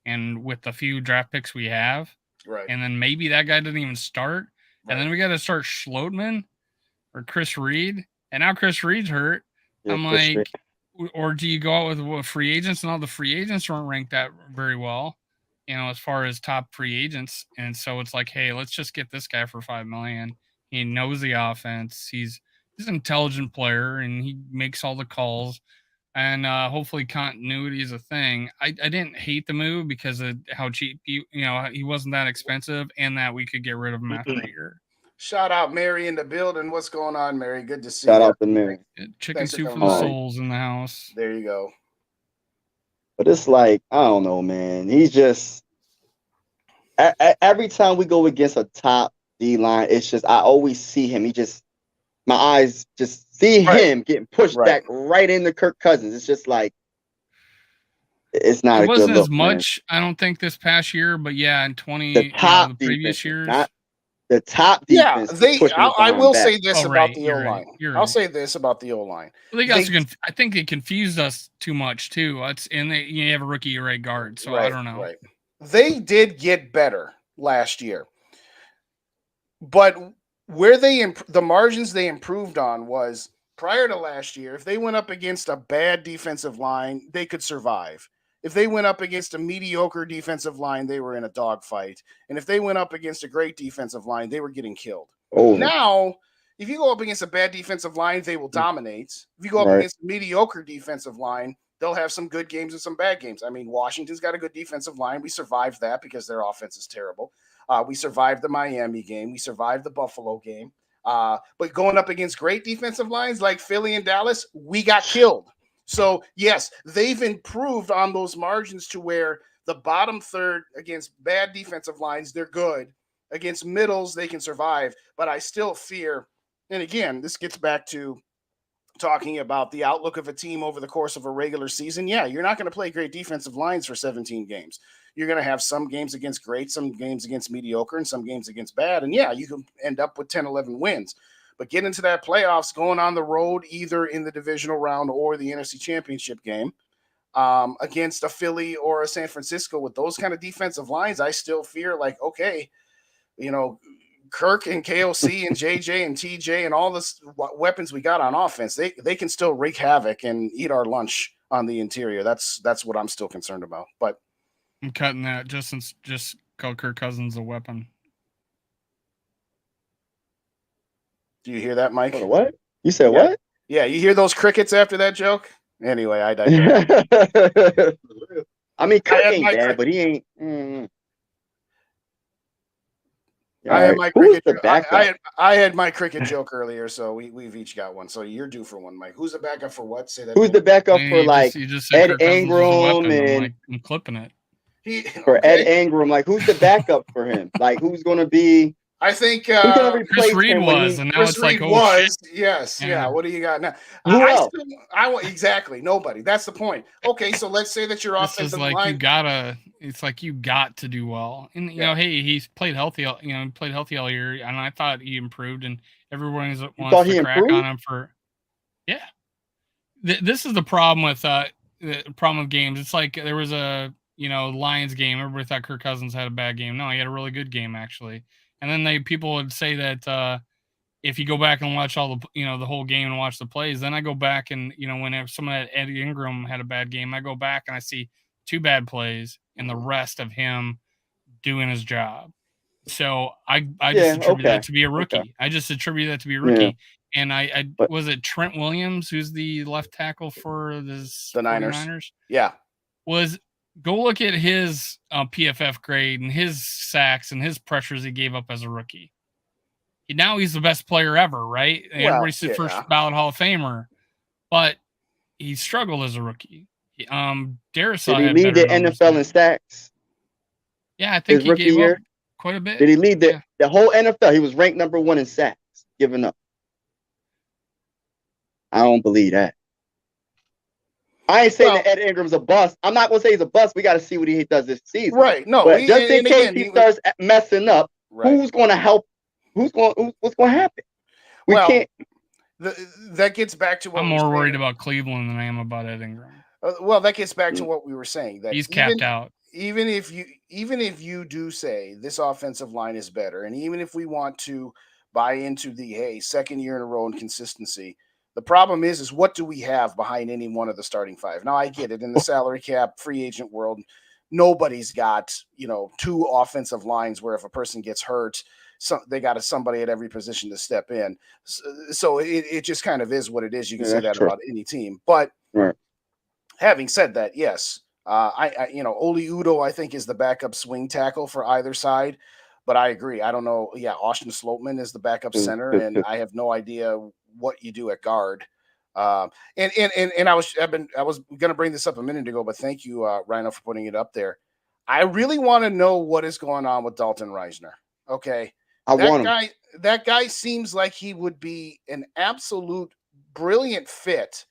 Speaker 1: and with the few draft picks we have,
Speaker 3: right?
Speaker 1: And then maybe that guy doesn't even start, and then we got to start Schlotman or Chris Reed, and now Chris Reed's hurt.
Speaker 2: Yeah,
Speaker 1: I'm like, or do you go out with free agents? And all the free agents aren't ranked that very well, as far as top free agents. And so it's like, hey, let's just get this guy for $5 million. He knows the offense. He's an intelligent player, and he makes all the calls. And hopefully continuity is a thing. I didn't hate the move because of how cheap he wasn't that expensive, and that we could get rid of him after a year.
Speaker 3: Shout out Mary in the building. What's going on, Mary? Good to see you.
Speaker 2: Shout out to Mary.
Speaker 1: Chicken soup for the souls in the house.
Speaker 3: There you go.
Speaker 2: But it's like, I don't know, man. He's just every time we go against a top D line, it's just I always see him. My eyes just see him getting pushed back right into Kirk Cousins. It's just like it's not. It wasn't as
Speaker 1: much, I don't think, this past year, but yeah, in the previous years.
Speaker 2: The top defense.
Speaker 3: Yeah, I will say this about the O-line. I'll say this about the O-line.
Speaker 1: I think they confused us too much too. You have a rookie right guard, so I don't know.
Speaker 3: Right. They did get better last year, but where the margins they improved on was prior to last year. If they went up against a bad defensive line, they could survive. If they went up against a mediocre defensive line, they were in a dogfight. And if they went up against a great defensive line, they were getting killed. Oh. Now, if you go up against a bad defensive line, they will dominate. If you go up against a mediocre defensive line, they'll have some good games and some bad games. I mean, Washington's got a good defensive line. We survived that because their offense is terrible. We survived the Miami game. We survived the Buffalo game. But going up against great defensive lines like Philly and Dallas, we got killed. So, yes, they've improved on those margins to where the bottom third against bad defensive lines, they're good. Against middles, they can survive. But I still fear, and again, this gets back to talking about the outlook of a team over the course of a regular season. Yeah, you're not going to play great defensive lines for 17 games. You're going to have some games against great, some games against mediocre, and some games against bad. And, yeah, you can end up with 10, 11 wins. But get into that playoffs, going on the road, either in the divisional round or the NFC Championship game, against a Philly or a San Francisco with those kind of defensive lines, I still fear like, okay, Kirk and KOC and JJ and TJ and all this weapons we got on offense, they can still wreak havoc and eat our lunch on the interior. That's what I'm still concerned about. But
Speaker 1: I'm cutting that just call Kirk Cousins a weapon.
Speaker 3: Do you hear that, Mike?
Speaker 2: What? You said what?
Speaker 3: Yeah, you hear those crickets after that joke? Anyway, I digress.
Speaker 2: I mean, Kirk ain't bad, but he ain't.
Speaker 3: I had my cricket. I had my cricket joke earlier, so we've each got one. So you're due for one, Mike. Who's the backup for what? Say that.
Speaker 2: Who's the backup for Ed Ingram and
Speaker 1: I'm clipping it.
Speaker 2: Ed Ingram, like who's the backup for him? Like who's going to be?
Speaker 3: I think
Speaker 1: Chris Reed was, and now it's like, oh shit.
Speaker 3: Yes, yeah. What do you got now?
Speaker 2: Who else?
Speaker 3: Exactly nobody. That's the point. Okay, so let's say that your offensive line.
Speaker 1: It's like you got to do well, and hey, he's played healthy. Played healthy all year, and I thought he improved, and everyone wants to crack on him for. Yeah, this is the problem with games. It's like there was a Lions game. Everybody thought Kirk Cousins had a bad game. No, he had a really good game actually. And then people would say that if you go back and watch all the the whole game and watch the plays, then I go back and whenever someone had Ed Ingram had a bad game, I go back and I see 2 bad plays and the rest of him doing his job. So I just attribute that to be a rookie. Okay. I just attribute that to be a rookie. Yeah. And was it Trent Williams, who's the left tackle for the Niners?
Speaker 3: Yeah.
Speaker 1: Go look at his PFF grade and his sacks and his pressures he gave up as a rookie. Now he's the best player ever, right? Everybody's the first ballot Hall of Famer, but he struggled as a rookie. Darisaw
Speaker 2: did he lead the NFL in sacks?
Speaker 1: Yeah, I think he gave up quite a bit.
Speaker 2: Did he lead the whole NFL? He was ranked number 1 in sacks, giving up. I don't believe that. I ain't saying that Ed Ingram's a bust. I'm not gonna say he's a bust. We got to see what he does this season.
Speaker 3: Right? No,
Speaker 2: but just in case he starts messing up, who's going to help? What's going to happen? We can't.
Speaker 3: that gets back to what
Speaker 1: I'm more worried about Cleveland than I am about Ed Ingram.
Speaker 3: Well, that gets back to what we were saying. That
Speaker 1: he's capped out.
Speaker 3: Even if you do say this offensive line is better, and even if we want to buy into the second year in a row in consistency, the problem is what do we have behind any one of the starting five? Now I get it, in the salary cap, free agent world, nobody's got, two offensive lines where if a person gets hurt, they got somebody at every position to step in. So it just kind of is what it is. You can say that about any team. But having said that, yes, Oli Udo, I think, is the backup swing tackle for either side. But I agree. I don't know. Yeah, Austin Slopeman is the backup center, and I have no idea what you do at guard. And I was going to bring this up a minute ago, but thank you, Rhino, for putting it up there. I really want to know what is going on with Dalton Reisner. Okay, that guy seems like he would be an absolute brilliant fit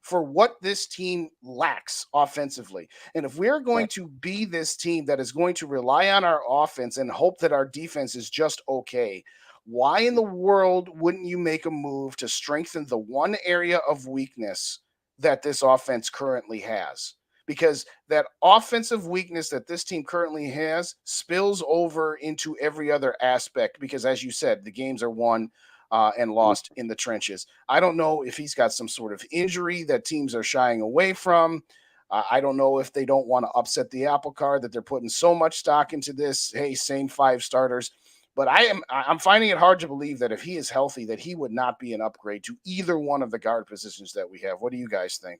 Speaker 3: for what this team lacks offensively. And if we're going to be this team that is going to rely on our offense and hope that our defense is just okay, why in the world wouldn't you make a move to strengthen the one area of weakness that this offense currently has? Because that offensive weakness that this team currently has spills over into every other aspect, because as you said, the games are won and lost in the trenches. I don't know if he's got some sort of injury that teams are shying away from. I don't know if they don't want to upset the apple cart, that they're putting so much stock into this, same 5 starters. But I'm finding it hard to believe that if he is healthy, that he would not be an upgrade to either one of the guard positions that we have. What do you guys think?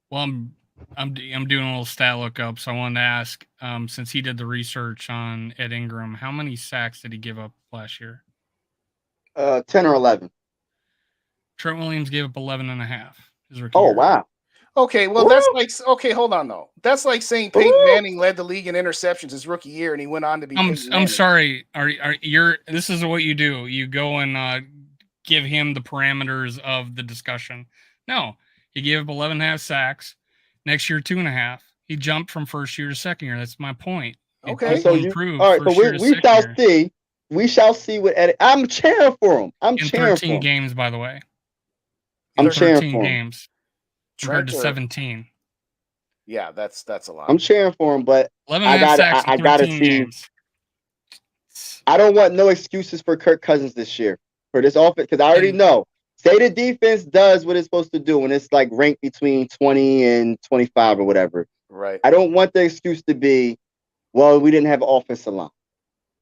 Speaker 1: Well, I'm doing a little stat lookup, so I wanted to ask, since he did the research on Ed Ingram, how many sacks did he give up last year?
Speaker 2: 10 or 11.
Speaker 1: Trent Williams gave up 11.5.
Speaker 2: Oh, wow.
Speaker 3: Okay, well, that's like, hold on, though. That's like saying Peyton Manning led the league in interceptions his rookie year, and he went on to be Peyton Manning.
Speaker 1: I'm sorry. This is what you do. You go and give him the parameters of the discussion. No, he gave up 11.5 sacks. Next year, 2.5. He jumped from first year to second year. That's my point.
Speaker 2: Okay, so we shall see. We shall see what I'm cheering for him. I'm cheering for him.
Speaker 1: 13 games, by the way.
Speaker 2: I'm cheering for him.
Speaker 1: Games compared to 17.
Speaker 3: Yeah, that's a lot.
Speaker 2: I'm cheering for him, but
Speaker 1: 11 I gotta see. Games.
Speaker 2: I don't want no excuses for Kirk Cousins this year for this offense, because I already know. Say the defense does what it's supposed to do, and it's like ranked between 20 and 25 or whatever.
Speaker 3: Right.
Speaker 2: I don't want the excuse to be, well, we didn't have an offensive line.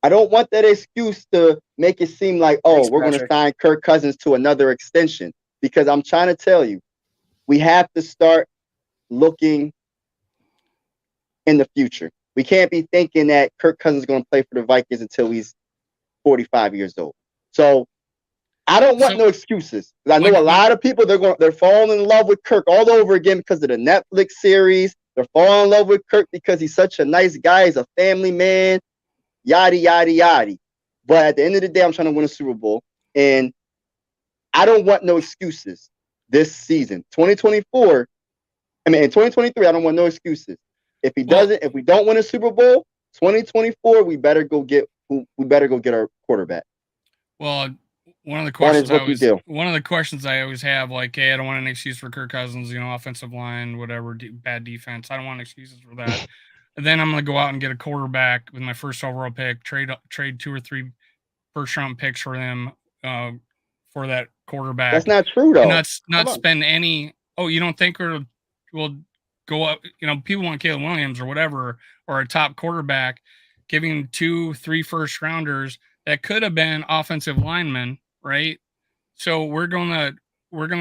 Speaker 2: I don't want that excuse to make it seem like, we're going to sign Kirk Cousins to another extension, because I'm trying to tell you, we have to start looking in the future. We can't be thinking that Kirk Cousins is going to play for the Vikings until he's 45 years old. So I don't want no excuses. I know a lot of people, they're falling in love with Kirk all over again because of the Netflix series. They're falling in love with Kirk because he's such a nice guy. He's a family man. Yada, yada, yada. But at the end of the day, I'm trying to win a Super Bowl. And I don't want no excuses this season. 2024, in 2023, I don't want no excuses. If we don't win a Super Bowl, 2024, we better go get our quarterback.
Speaker 1: Well, one of the questions I always have, like, hey, I don't want an excuse for Kirk Cousins, offensive line, whatever, bad defense. I don't want excuses for that. And then I'm going to go out and get a quarterback with my first overall pick, trade 2 or 3 first-round picks for them for that quarterback.
Speaker 2: That's not true, though.
Speaker 1: And not spend any. Oh, you don't think we'll go up? People want Caleb Williams or whatever, or a top quarterback, giving 2-3 first-rounders that could have been offensive linemen, right? So we're gonna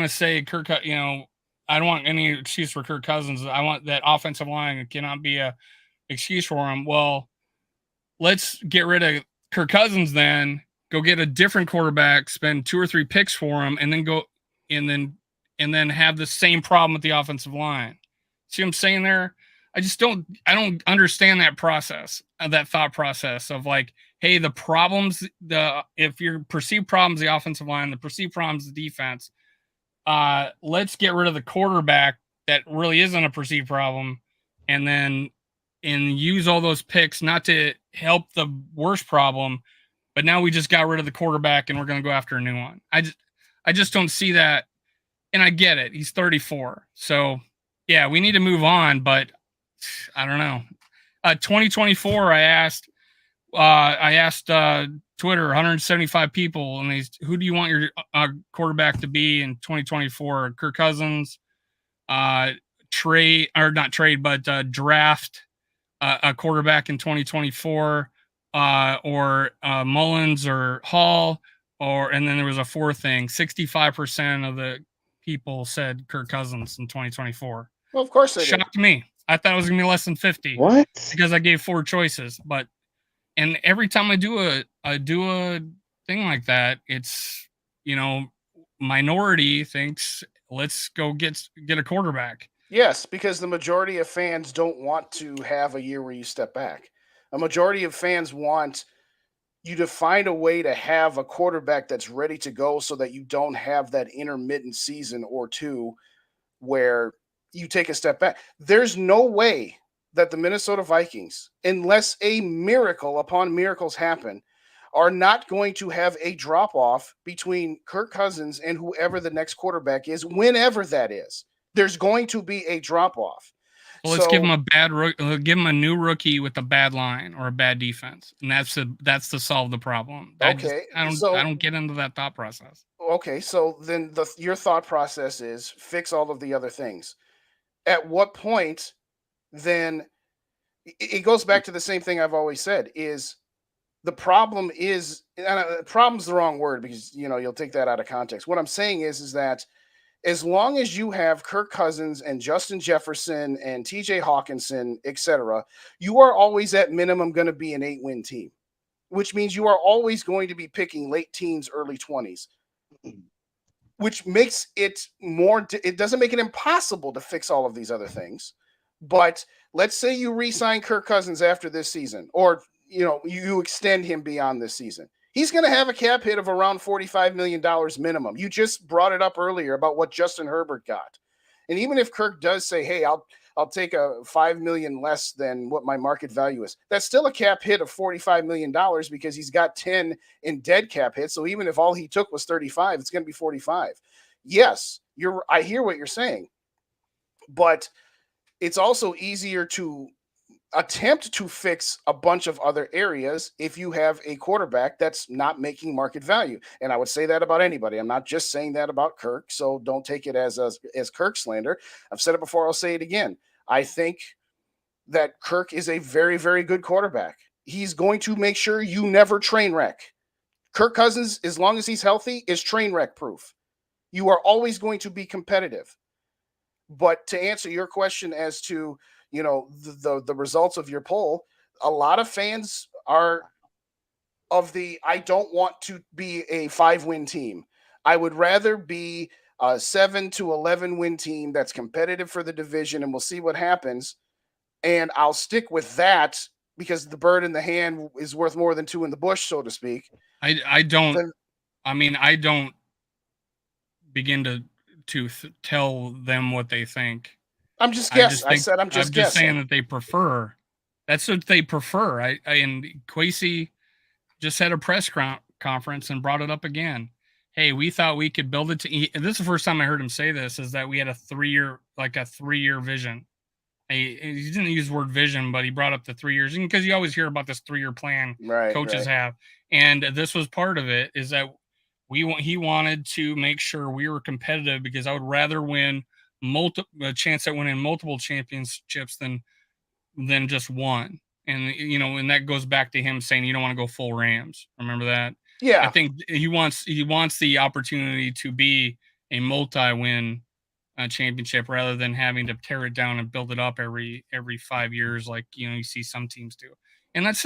Speaker 1: say Kirk. I don't want any excuse for Kirk Cousins. I want that offensive line. It cannot be a excuse for him. Well, let's get rid of Kirk Cousins then, go get a different quarterback, spend 2 or 3 picks for him, and then go and then have the same problem with the offensive line. See what I'm saying there? I don't understand that process, that thought process of like, hey, the problems, if your perceived problems, the offensive line, the perceived problems, the defense, let's get rid of the quarterback that really isn't a perceived problem, and use all those picks not to help the worst problem, but now we just got rid of the quarterback and we're going to go after a new one. I just don't see that. And I get it. He's 34. So yeah, we need to move on, but I don't know. 2024, I asked Twitter, 175 people, and who do you want your quarterback to be in 2024? Kirk Cousins, draft a quarterback in 2024, or Mullins or Hall, and then there was a fourth thing. 65% of the people said Kirk Cousins in 2024.
Speaker 3: Well, of course they
Speaker 1: shocked me. I thought it was gonna be less than 50.
Speaker 2: What?
Speaker 1: Because I gave 4 choices, and every time I do a thing like that, it's, minority thinks let's go get a quarterback.
Speaker 3: Yes, because the majority of fans don't want to have a year where you step back. A majority of fans want you to find a way to have a quarterback that's ready to go so that you don't have that intermittent season or two where you take a step back. There's no way that the Minnesota Vikings, unless a miracle upon miracles happen, are not going to have a drop off between Kirk Cousins and whoever the next quarterback is, whenever that is. There's going to be a drop off.
Speaker 1: Well, let's give him give him a new rookie with a bad line or a bad defense, and that's to solve the problem. I don't get into that thought process.
Speaker 3: Okay, so then your thought process is fix all of the other things. At what point then it goes back to the same thing I've always said is the problem is, problem's the wrong word because you'll take that out of context. What I'm saying is that as long as you have Kirk Cousins and Justin Jefferson and TJ Hawkinson, etc., you are always at minimum going to be an 8-win team, which means you are always going to be picking late teens, early 20s, which makes it it doesn't make it impossible to fix all of these other things. But let's say you re-sign Kirk Cousins after this season, or you extend him beyond this season. He's going to have a cap hit of around $45 million minimum. You just brought it up earlier about what Justin Herbert got. And even if Kirk does say, hey, I'll take a $5 million less than what my market value is, that's still a cap hit of $45 million because he's got 10 in dead cap hits. So even if all he took was 35, it's going to be 45. Yes, I hear what you're saying, but it's also easier to attempt to fix a bunch of other areas if you have a quarterback that's not making market value. And I would say that about anybody. I'm not just saying that about Kirk, so don't take it as Kirk slander. I've said it before, I'll say it again. I think that Kirk is a very, very good quarterback. He's going to make sure you never train wreck. Kirk Cousins, as long as he's healthy, is train wreck proof. You are always going to be competitive. But to answer your question as to the results of your poll, a lot of fans are of I don't want to be a 5-win team. I would rather be a 7 to 11 win team that's competitive for the division, and we'll see what happens. And I'll stick with that because the bird in the hand is worth more than 2 in the bush, so to speak.
Speaker 1: I don't begin to tell them what they think.
Speaker 3: I'm just guessing. I'm just
Speaker 1: saying that they prefer. That's what they prefer. And Kwesi just had a press conference and brought it up again. Hey, we thought we could build it to. This is the first time I heard him say this. Is that we had a 3-year vision. He didn't use the word vision, but he brought up the 3 years because you always hear about this 3-year plan coaches have, and this was part of it. Is that he wanted to make sure we were competitive because I would rather win a chance at winning multiple championships than just one. And and that goes back to him saying you don't want to go full Rams. Remember that?
Speaker 3: Yeah.
Speaker 1: I think he wants the opportunity to be a multi-win championship rather than having to tear it down and build it up every 5 years like you see some teams do. And that's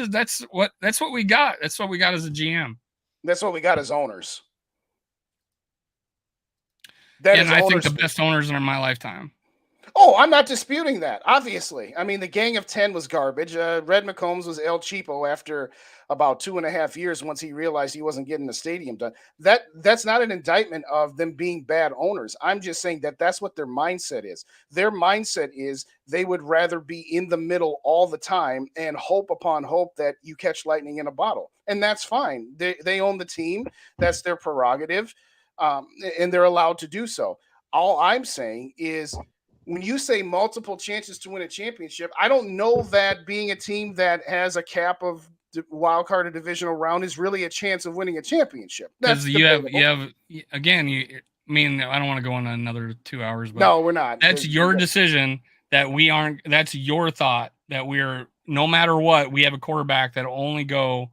Speaker 1: what we got. That's what we got as a GM.
Speaker 3: That's what we got as owners.
Speaker 1: I think the best owners in my lifetime.
Speaker 3: Oh, I'm not disputing that. Obviously, I mean the Gang of 10 was garbage. Red McCombs was El Cheapo after about 2.5 years once he realized he wasn't getting the stadium done. That's not an indictment of them being bad owners. I'm just saying that that's what their mindset is. Their mindset is they would rather be in the middle all the time and hope upon hope that you catch lightning in a bottle, and that's fine. They own the team. That's their prerogative, and they're allowed to do so. All I'm saying is, when you say multiple chances to win a championship, I don't know that being a team that has a cap of wild card or divisional round is really a chance of winning a championship.
Speaker 1: Because you have again, I mean, I don't want to go on another 2 hours, but
Speaker 3: no, we're not.
Speaker 1: That's your decision that we aren't. That's your thought that we're, no matter what, we have a quarterback that only go,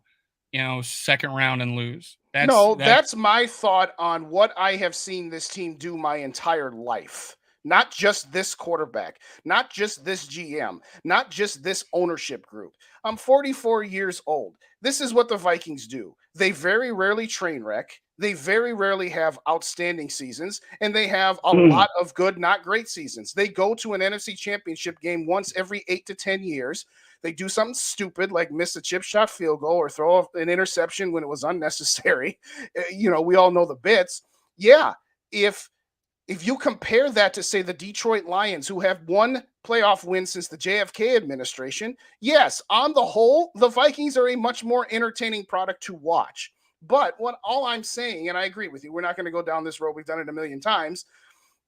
Speaker 1: second round and lose.
Speaker 3: That's my thought on what I have seen this team do my entire life. Not just this quarterback, not just this GM, not just this ownership group. I'm 44 years old. This is what the Vikings do. They very rarely train wreck. They very rarely have outstanding seasons, and they have a lot of good, not great seasons. They go to an NFC championship game once every 8 to 10 years. They do something stupid like miss a chip shot field goal or throw an interception when it was unnecessary. We all know the bits. Yeah, if you compare that to, say, the Detroit Lions, who have one playoff win since the JFK administration, yes, on the whole, the Vikings are a much more entertaining product to watch. But all I'm saying, and I agree with you, we're not going to go down this road, we've done it a million times,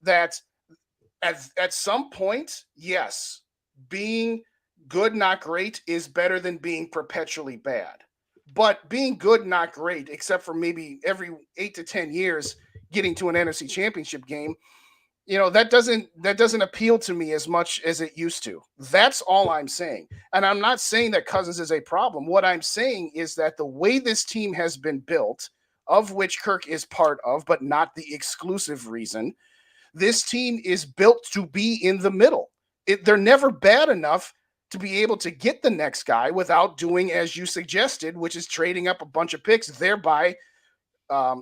Speaker 3: that at some point, yes, being good, not great, is better than being perpetually bad. But being good, not great, except for maybe every 8 to 10 years, getting to an NFC championship game, that doesn't appeal to me as much as it used to. That's all I'm saying. And I'm not saying that Cousins is a problem. What I'm saying is that the way this team has been built, of which Kirk is part of, but not the exclusive reason, this team is built to be in the middle. They're never bad enough to be able to get the next guy without doing, as you suggested, which is trading up a bunch of picks, thereby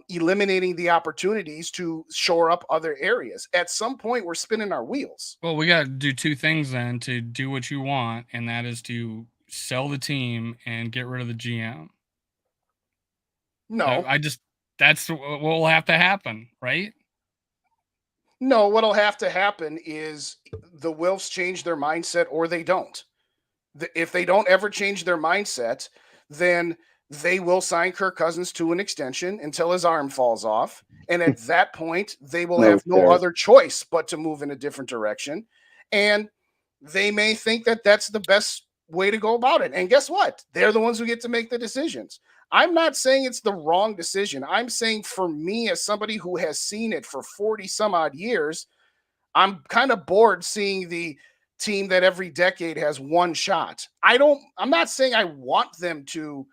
Speaker 3: eliminating the opportunities to shore up other areas. At some point, we're spinning our wheels.
Speaker 1: Well, we got to do two things then to do what you want, and that is to sell the team and get rid of the GM.
Speaker 3: No,
Speaker 1: that's what will have to happen, right?
Speaker 3: No, what'll have to happen is the Wilfs change their mindset or they don't. If they don't ever change their mindset, then they will sign Kirk Cousins to an extension until his arm falls off. And at that point, they will have no other choice but to move in a different direction. And they may think that that's the best way to go about it. And guess what? They're the ones who get to make the decisions. I'm not saying it's the wrong decision. I'm saying, for me, as somebody who has seen it for 40 some odd years, I'm kind of bored seeing the team that every decade has one shot. I'm not saying I want them to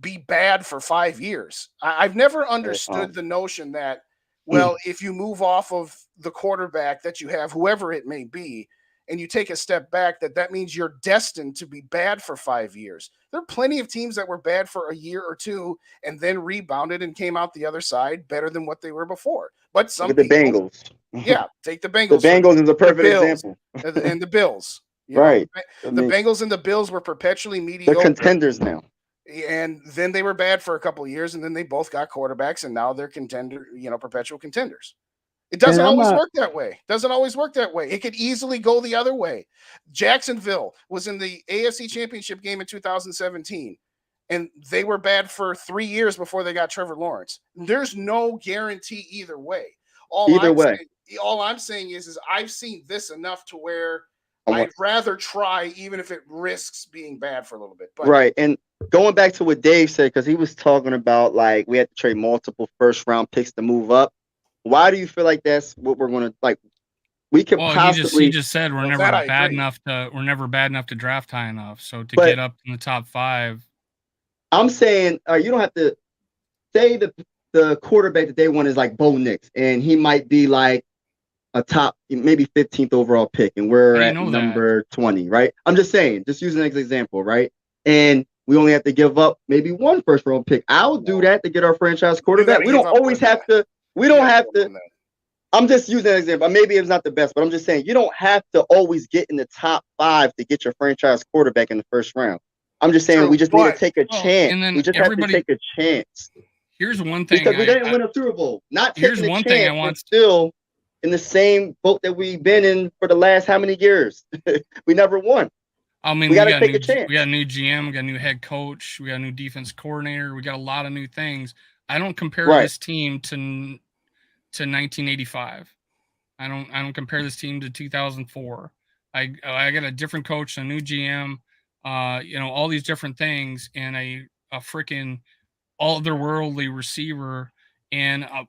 Speaker 3: be bad for 5 years. I've never understood the notion that, well, if you move off of the quarterback that you have, whoever it may be, and you take a step back, that means you're destined to be bad for 5 years. There are plenty of teams that were bad for a year or two and then rebounded and came out the other side better than what they were before. But some
Speaker 2: the Bengals.
Speaker 3: Yeah, take the Bengals.
Speaker 2: The Bengals is a perfect example.
Speaker 3: And the Bills.
Speaker 2: Right.
Speaker 3: The Bengals and the Bills were perpetually mediocre.
Speaker 2: They're contenders now.
Speaker 3: And then they were bad for a couple of years, and then they both got quarterbacks, and now they're perpetual contenders. It doesn't always work that way. It could easily go the other way. Jacksonville was in the AFC Championship game in 2017, and they were bad for 3 years before they got Trevor Lawrence. There's no guarantee either way. All I'm saying is I've seen this enough to where I'd rather try, even if it risks being bad for a little bit. But,
Speaker 2: right. And going back to what Dave said, because he was talking about, like, we had to trade multiple first-round picks to move up. Why do you feel like that's what we're going to, like, we could possibly...
Speaker 1: He just said we're never bad enough to draft high enough. So to get up in the top 5. I'm
Speaker 2: saying you don't have to say the quarterback that they want is like Bo Nix, and he might be like a top, maybe 15th overall pick, and we're at number 20, right? I'm just saying, just using an example, right? And we only have to give up maybe one first-round pick. I'll do that to get our franchise quarterback. We don't always have to. We don't have to. I'm just using an example. Maybe it's not the best, but I'm just saying you don't have to always get in the top 5 to get your franchise quarterback in the first round. I'm just saying we just need to take a chance.
Speaker 1: And then
Speaker 2: we just have to take a chance.
Speaker 1: Here's one thing.
Speaker 2: Because we didn't win a Super Bowl. Not taking a chance and still in the same boat that we've been in for the last how many years? We never won.
Speaker 1: I mean, we got to take a chance. We got a new GM, we got a new head coach, we got a new defense coordinator, we got a lot of new things. I don't compare this team to 1985. I don't compare this team to 2004. I got a different coach, a new GM, all these different things, and a freaking otherworldly receiver, and a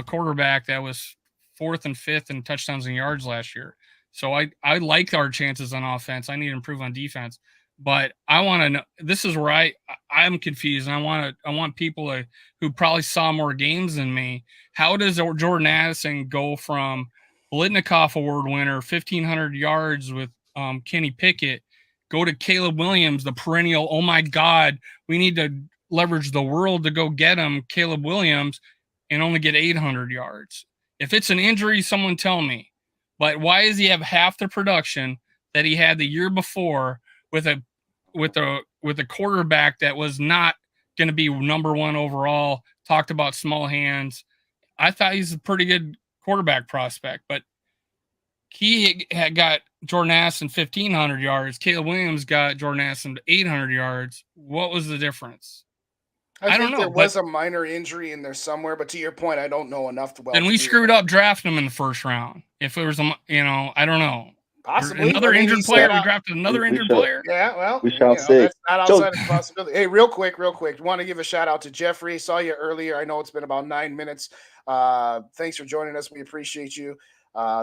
Speaker 1: quarterback that was 4th and 5th in touchdowns and yards last year. So I like our chances on offense. I need to improve on defense, but I want to know. This is where I'm confused, and I want people who probably saw more games than me. How does Jordan Addison go from Blitnikoff Award winner, 1,500 yards with Kenny Pickett, go to Caleb Williams, the perennial, oh my God, we need to leverage the world to go get him, Caleb Williams, and only get 800 yards? If it's an injury, someone tell me. But why does he have half the production that he had the year before with a quarterback that was not going to be number 1 overall? Talked about small hands. I thought he's a pretty good quarterback prospect, but he had got Jordan Addison 1,500 yards. Caleb Williams got Jordan Addison 800 yards. What was the difference?
Speaker 3: I don't know. There was a minor injury in there somewhere, but to your point, I don't know enough to.
Speaker 1: And we screwed up drafting him in the first round. If it was, I don't know.
Speaker 3: Possibly
Speaker 1: another injured player. We drafted another injured player.
Speaker 3: Yeah, well,
Speaker 2: we shall see.
Speaker 3: That's not outside of the possibility. Hey, real quick. Want to give a shout out to Jeffrey. Saw you earlier. I know it's been about 9 minutes. Thanks for joining us. We appreciate you.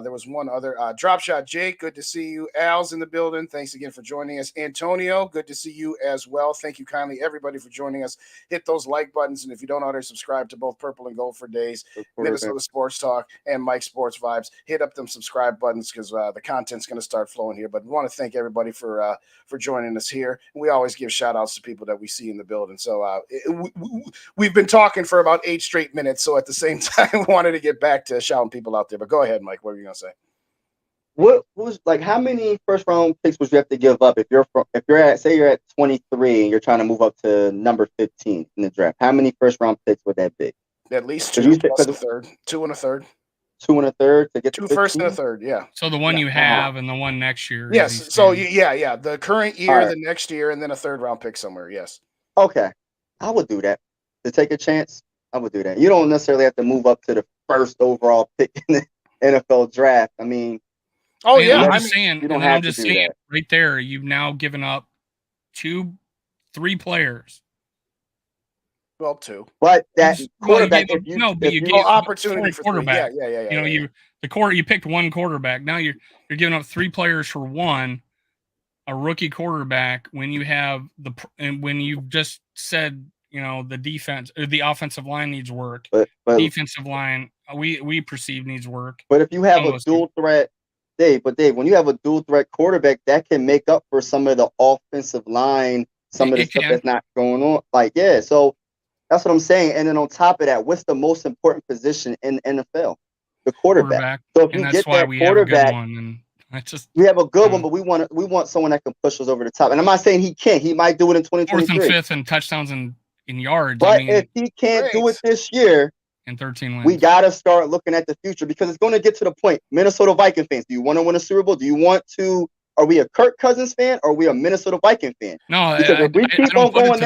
Speaker 3: There was one other drop shot. Jake, good to see you. Al's in the building. Thanks again for joining us. Antonio, good to see you as well. Thank you kindly, everybody, for joining us. Hit those like buttons, and if you don't already subscribe to both Purple and Gold for Days, Minnesota Sports Talk, and Mike Sports Vibes, hit up them subscribe buttons because the content's going to start flowing here. But we want to thank everybody for joining us here. We always give shout outs to people that we see in the building. So we've been talking for about 8 straight minutes. So at the same time, wanted to get back to shouting people out there. But go ahead, Mike. What were you gonna say?
Speaker 2: What was how many first round picks would you have to give up if you're at 23 and you're trying to move up to number 15 in the draft? How many first round picks would that be?
Speaker 3: At least 2 plus a third. 2 and a third.
Speaker 2: 2 and a third to get
Speaker 3: 2 first and a third. Yeah.
Speaker 1: So the one you have and the one next year.
Speaker 3: Yes. So yeah. The current year, the next year, and then a third round pick somewhere. Yes.
Speaker 2: Okay, I would do that to take a chance. I would do that. You don't necessarily have to move up to the first overall pick in the NFL draft. I mean,
Speaker 1: I'm just saying right there, you've now given up 3 players.
Speaker 3: Well, 2.
Speaker 2: But that quarterback,
Speaker 1: you gave
Speaker 3: opportunity for quarterback. Yeah.
Speaker 1: You picked one quarterback. Now you're giving up 3 players for one, a rookie quarterback. When you have when you've just said, the defense or the offensive line needs work. But defensive line, we perceive needs work.
Speaker 2: But if you have a dual threat, Dave, when you have a dual threat quarterback, that can make up for some of the offensive line, some of the stuff that's not going on. So that's what I'm saying. And then on top of that, what's the most important position in the NFL? The quarterback. So if you get that quarterback, we have a good one, but we want someone that can push us over the top. And I'm not saying he can't. He might do it in 2023.
Speaker 1: 4th and 5th in touchdowns and in yards.
Speaker 2: But if he can't do it this year,
Speaker 1: and 13 wins,
Speaker 2: we got to start looking at the future because it's going to get to the point. Minnesota Viking fans, do you want to win a Super Bowl? Are we a Kirk Cousins fan or are we a Minnesota Viking fan?
Speaker 1: No,
Speaker 2: because if we keep on going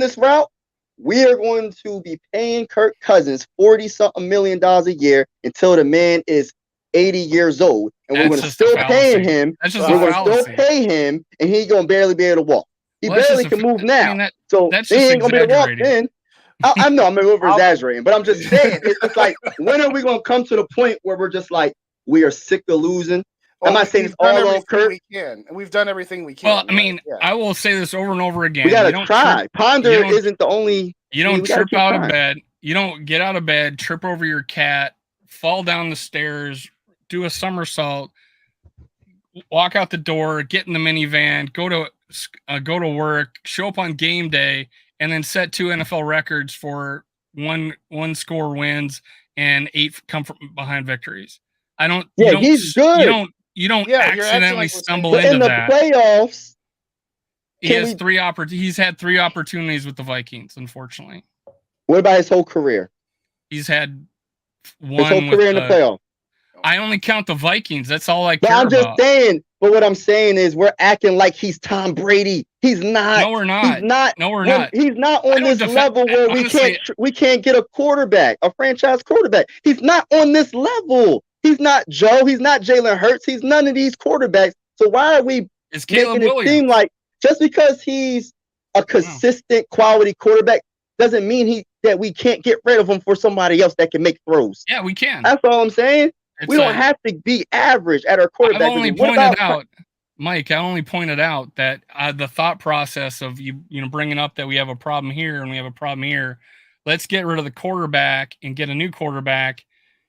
Speaker 2: this route, we are going to be paying Kirk Cousins $40-something million a year until the man is 80 years old. And we're going to still pay him. We're going to still pay him, and he's going to barely be able to walk. He barely can move now. So he ain't going to be able to walk then. I know I'm over exaggerating, but I'm just saying it's just like, when are we going to come to the point where we're just like, we are sick of losing? I'm not saying it's all on Kirk.
Speaker 3: We've done everything we can.
Speaker 1: Well, I mean, I will say this over and over again.
Speaker 2: We got to try. Ponder isn't the only.
Speaker 1: You don't trip out of bed. You don't get out of bed, trip over your cat, fall down the stairs, do a somersault, walk out the door, get in the minivan, go to work, show up on game day, and then set 2 NFL records for one score wins and 8 come from behind victories.
Speaker 2: He's good.
Speaker 1: You don't
Speaker 3: Yeah,
Speaker 1: accidentally stumble
Speaker 2: but
Speaker 1: into
Speaker 2: in the
Speaker 1: that.
Speaker 2: playoffs,
Speaker 1: He's had 3 opportunities with the Vikings, unfortunately.
Speaker 2: What about his whole career?
Speaker 1: He's had one.
Speaker 2: His whole career in the playoffs.
Speaker 1: I only count the Vikings. That's all I care
Speaker 2: about. But I'm just saying. But what I'm saying is, we're acting like he's Tom Brady. He's not.
Speaker 1: No, we're not.
Speaker 2: He's not.
Speaker 1: No, we're not.
Speaker 2: He's not on this level where we can't get a quarterback, a franchise quarterback. He's not on this level. He's not Joe. He's not Jalen Hurts. He's none of these quarterbacks. So why are we making it seem like just because he's a consistent quality quarterback doesn't mean that we can't get rid of him for somebody else that can make throws?
Speaker 1: Yeah, we can.
Speaker 2: That's all I'm saying. We don't have to be average at our quarterback.
Speaker 1: I only pointed out that the thought process of you bringing up that we have a problem here and we have a problem here. Let's get rid of the quarterback and get a new quarterback.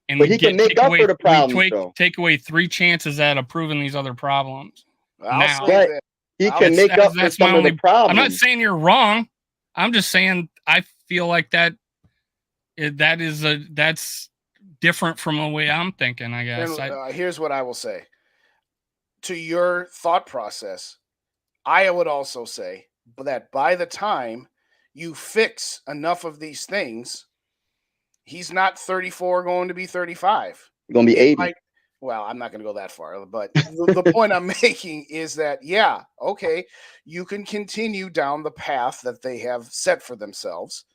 Speaker 1: And
Speaker 2: he can make up for the problems.
Speaker 1: Take away 3 chances at improving these other problems.
Speaker 2: He can make up for some of the problems.
Speaker 1: I'm not saying you're wrong. I'm just saying I feel like that's different from the way I'm thinking, I guess.
Speaker 3: And, here's what I will say. To your thought process, I would also say that by the time you fix enough of these things, he's not 34 going to be 35.
Speaker 2: He's going to be 80.
Speaker 3: Well, I'm not going to go that far, but the point I'm making is that, you can continue down the path that they have set for themselves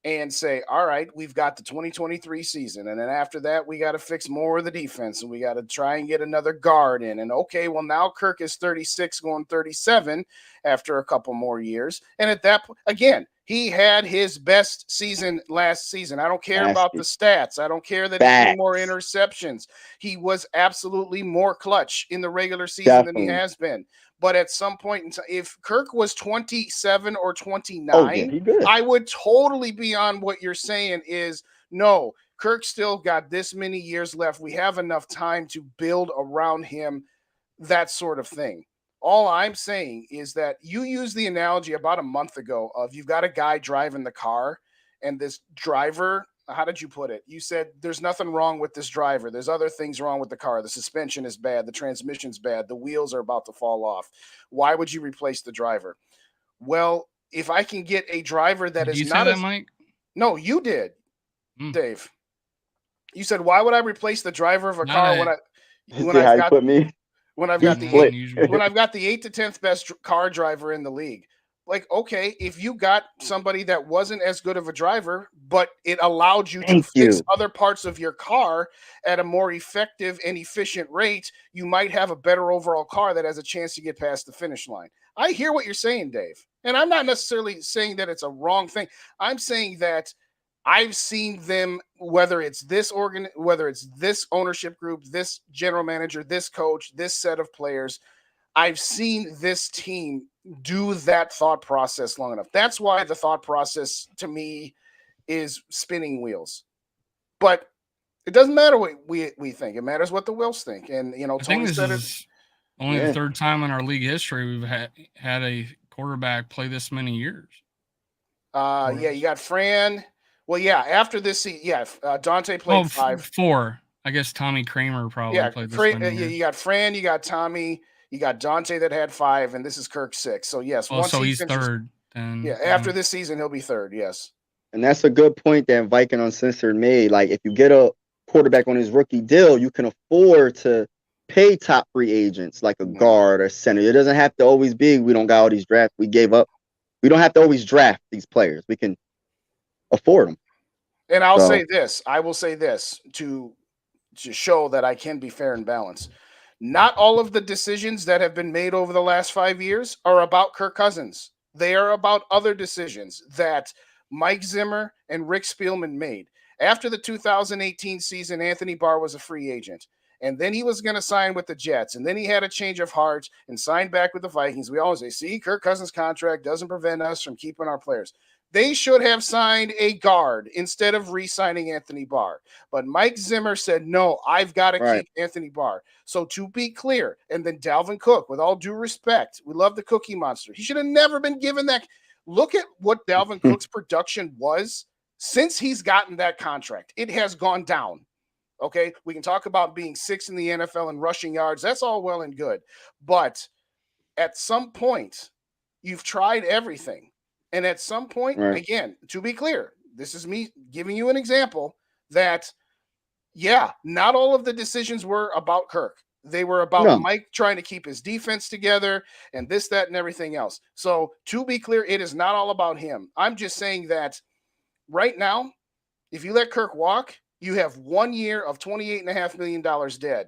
Speaker 3: and say, all right, we've got the 2023 season. And then after that, we got to fix more of the defense and we got to try and get another guard in. And now Kirk is 36 going 37 after a couple more years. And at that point, again, he had his best season last season. I don't care about the stats. I don't care that he had more interceptions. He was absolutely more clutch in the regular season than he has been. But at some point in time, if Kirk was 27 or 29, I would totally be on what you're saying is, no, Kirk still got this many years left. We have enough time to build around him, that sort of thing. All I'm saying is that you used the analogy about a month ago of you've got a guy driving the car and this driver, how did you put it? You said there's nothing wrong with this driver. There's other things wrong with the car. The suspension is bad. The transmission's bad. The wheels are about to fall off. Why would you replace the driver? Well, if I can get a driver that is not as...
Speaker 1: Mike?
Speaker 3: No, you did, Dave. You said, why would I replace the driver of a car when I've got the 8th to 10th best car driver in the league? Like, okay, if you got somebody that wasn't as good of a driver, but it allowed you to fix other parts of your car at a more effective and efficient rate, you might have a better overall car that has a chance to get past the finish line. I hear what you're saying, Dave. And I'm not necessarily saying that it's a wrong thing. I'm saying that I've seen them, whether it's this ownership group, this general manager, this coach, this set of players, I've seen this team do that thought process long enough. That's why the thought process to me is spinning wheels. But it doesn't matter what we think. It matters what the Wills think. And, Tony said it's
Speaker 1: only the 3rd time in our league history we've had a quarterback play this many years.
Speaker 3: You got Fran. Well, after this season, Dante played 5.
Speaker 1: 4. I guess Tommy Kramer probably played this many years.
Speaker 3: You got Fran, you got Tommy, you got Dante that had 5, and this is Kirk 6. So yes,
Speaker 1: so he's 3rd. Then
Speaker 3: after this season, he'll be 3rd. Yes,
Speaker 2: and that's a good point that Viking Uncensored made. Like, if you get a quarterback on his rookie deal, you can afford to pay top free agents like a guard or center. It doesn't have to always be we don't got all these drafts. We gave up. We don't have to always draft these players. We can afford them.
Speaker 3: And I will say this to show that I can be fair and balanced. Not all of the decisions that have been made over the last 5 years are about Kirk Cousins. They are about other decisions that Mike Zimmer and Rick Spielman made. After the 2018 season, Anthony Barr was a free agent. And then he was going to sign with the Jets. And then he had a change of heart and signed back with the Vikings. We always say, see, Kirk Cousins' contract doesn't prevent us from keeping our players. They should have signed a guard instead of re-signing Anthony Barr. But Mike Zimmer said, no, I've got to keep Anthony Barr. So to be clear, and then Dalvin Cook, with all due respect, we love the Cookie Monster. He should have never been given that. Look at what Dalvin Cook's production was Since he's gotten that contract, it has gone down. Okay, we can talk about being 6th in the NFL in rushing yards. That's all well and good. But at some point, you've tried everything. And at some point, again, to be clear, this is me giving you an example that, yeah, not all of the decisions were about Kirk. They were about Mike trying to keep his defense together and this, that, and everything else. So to be clear, it is not all about him. I'm just saying that right now, if you let Kirk walk, you have 1 year of $28.5 million dead.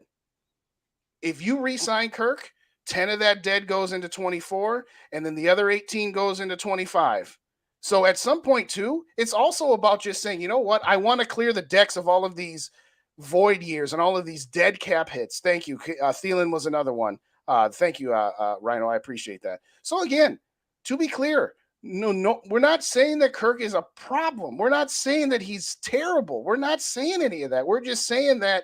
Speaker 3: If you re-sign Kirk, 10 of that dead goes into 24, and then the other 18 goes into 25. So at some point, too, it's also about just saying, you know what? I want to clear the decks of all of these void years and all of these dead cap hits. Thank you. Thielen was another one. Thank you, Rhino. I appreciate that. So again, to be clear, no, we're not saying that Kirk is a problem. We're not saying that he's terrible. We're not saying any of that. We're just saying that